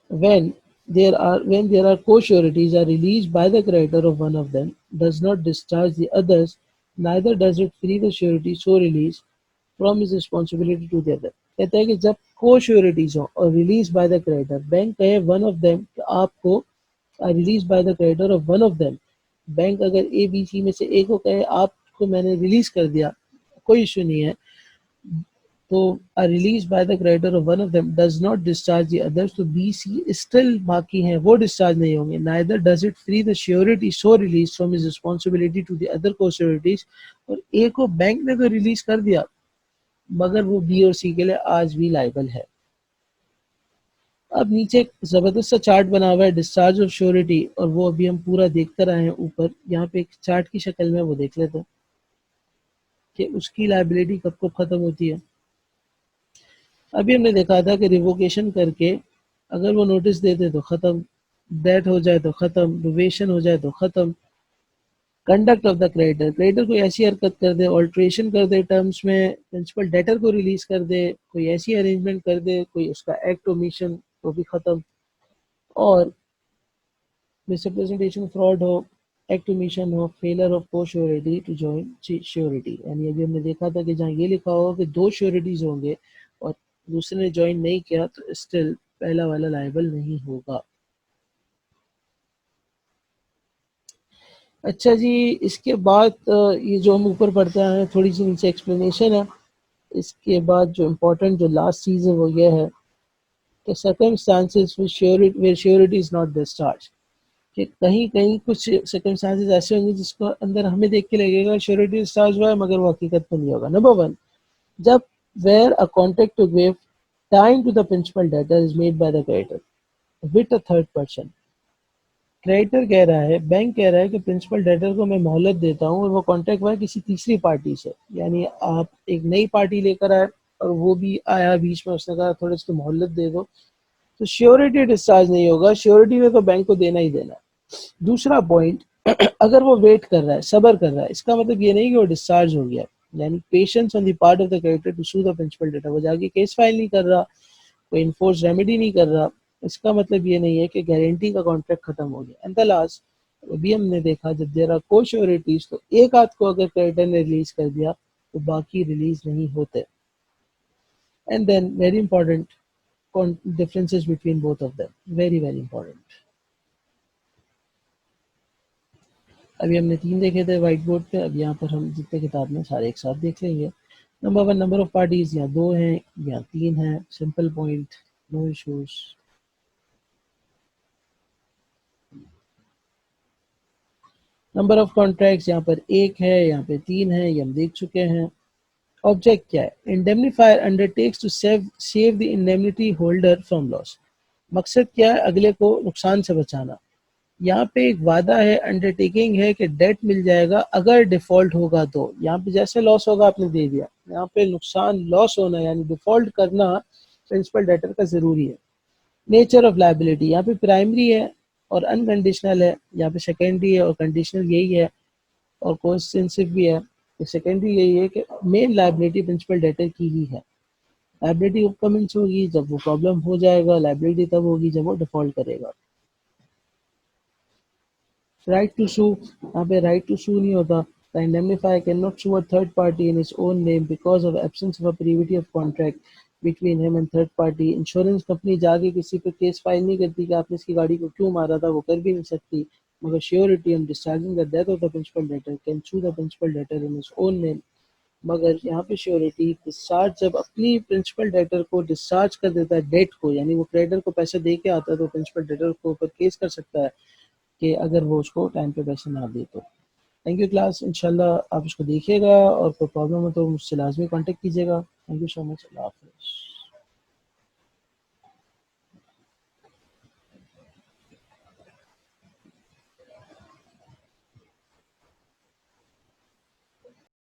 when there are co-sureties are released by the creditor of one of them does not discharge the others, neither does it free the surety so released from his responsibility to the other। कहता है कि जब co-sureties हो और release by the creditor, bank कहे वन ऑफ देम आपको, release by the creditor of one of them, bank अगर ए बी सी में से एक को कहे आपको मैंने रिलीज कर दिया, कोई इशू नहीं है, तो a release by the creditor of one of them does not discharge the others, तो B C still बाकी हैं, वो डिस्चार्ज नहीं होंगे। neither does it free the surety so released from his responsibility to the other co-sureties, और A को बैंक ने तो रिलीज कर दिया, मगर वो बी और सी के लिए आज भी लाइबल है। अब नीचे एक ज़बरदस्त सा चार्ट बना हुआ है डिस्चार्ज ऑफ श्योरिटी, और वो अभी हम पूरा देख कर आए हैं ऊपर। यहाँ पे एक चार्ट की शक्ल में वो देख लेते हैं कि उसकी लायबिलिटी कब कब ख़त्म होती है। अभी हमने देखा था कि रिवोकेशन करके अगर वो नोटिस देते तो ख़त्म, डेथ हो जाए तो ख़त्म, प्रोबेशन हो जाए तो ख़त्म। Conduct of the creditor, creditor कोई ऐसी हरकत कर दे, ऑल्ट्रेशन कर दे टर्म्स में, प्रिंसिपल डेटर को रिलीज कर दे, कोई ऐसी अरेंजमेंट कर दे, कोई उसका एक्ट ओमिशन, वो भी ख़त्म। और मिसरिप्रेजेंटेशन फ्रॉड हो, एक्ट ओमिशन हो, फेलर ऑफ को श्योरिटी टू जॉइन श्योरिटी, यानी अभी हमने देखा था कि जहाँ ये लिखा होगा कि दो श्योरिटीज होंगे और दूसरे ने ज्वाइन नहीं किया तो स्टिल पहला वाला लायबल नहीं होगा। अच्छा जी, इसके बाद ये जो हम ऊपर पढ़ते हैं थोड़ी सी नीचे एक्सप्लेनेशन है। इसके बाद जो इम्पोर्टेंट जो लास्ट चीज़ है वो ये है कि circumstances where surety is not discharge, कि कहीं कहीं कुछ सर्कमस्टांसेस ऐसे होंगे जिसको अंदर हमें देख के लगेगा श्योरिटी डिस्चार्ज हुआ है, मगर वो हकीकत में नहीं होगा। नंबर वन, जब where a contract to give time to the principal debtor is made by the creditor with a third person. Creditor कह रहा है, बैंक कह रहा है कि प्रिंसिपल डेटर को मैं मोहलत देता हूँ, और वो कॉन्ट्रैक्ट हुआ है किसी तीसरी पार्टी से, यानी आप एक नई पार्टी लेकर आए और वो भी आया बीच में, उसने कहा थोड़ा इसको मोहलत दे दो, तो श्योरिटी डिस्चार्ज नहीं होगा, श्योरिटी में तो बैंक को देना ही देना है। दूसरा पॉइंट, अगर वो वेट कर रहा है, सबर कर रहा है, इसका मतलब ये नहीं कि वो डिस्चार्ज हो गया, यानी patience on the part of the creditor to sue the principal debtor, वो जाके केस फाइल नहीं कर रहा, कोई इन्फोर्स रेमेडी नहीं कर रहा, इसका मतलब ये नहीं है कि गारंटी का कॉन्ट्रैक्ट खत्म हो गया। एंड द लास्ट, अभी हमने देखा जब देर आर को श्योरिटीज, तो एक आध को अगर क्रेडिटर ने रिलीज कर दिया तो बाकी रिलीज नहीं होते। And then very important differences between both of them, very very important। अभी हमने तीन देखे थे व्हाइट बोर्ड पे, अब यहाँ पर हम जितने किताब में सारे एक साथ देख लेंगे। Number one, number of parties, यहाँ दो हैं यहाँ तीन हैं, simple point, no issues. Number of contracts यहाँ पर एक है, यहाँ पे तीन है, ये हम देख चुके हैं। ऑब्जेक्ट क्या है, indemnifier undertakes to save the indemnity holder from loss. मकसद क्या है, अगले को नुकसान से बचाना। यहाँ पे एक वादा है, अंडरटेकिंग है कि डेट मिल जाएगा अगर डिफॉल्ट होगा तो। यहाँ पे जैसे लॉस होगा आपने दे दिया, यहाँ पे नुकसान लॉस होना यानी डिफॉल्ट करना प्रिंसिपल डेटर का जरूरी है। नेचर ऑफ लाइबिलिटी, यहाँ पे प्राइमरी है और अनकंडीशनल है, यहाँ पे सेकेंडरी है और कंडीशनल यही है, और कोएक्सटेंसिव भी है। सेकेंडरी यही है कि मेन लाइबिलिटी प्रिंसिपल डेटर की ही है। लाइबिलिटी कब कमेंस होगी, जब वो प्रॉब्लम हो जाएगा, लाइबिलिटी तब होगी जब वो डिफॉल्ट करेगा। राइट टू सू, यहाँ पे राइट टू सू नहीं होता। The indemnifier cannot sue a third party in his own name because of absence of a privity of contract between him and third party। Insurance company जाके किसी पे केस फाइल नहीं करती कि आपने इसकी गाड़ी को क्यों मारा था, वो कर भी नहीं सकती, मगर surety on discharging the death of the principal debtor can sue the principal debtor in his own name। मगर यहाँ पे श्योरिटी डिस्चार्ज जब अपनी प्रिंसिपल डेटर को डिस्चार्ज कर देता है डेट को, यानी वो क्रेडिटर को पैसे दे के आता है, तो प्रिंसिपल डेटर को ऊपर केस कर सकता है कि अगर वो उसको टाइम पे पैसे ना दे तो। थैंक यू क्लास, इंशाल्लाह आप इसको देखिएगा और कोई प्रॉब्लम हो तो मुझसे लाजमी कांटेक्ट कीजिएगा। थैंक यू सो मच, अल्लाह हाफ़िज़।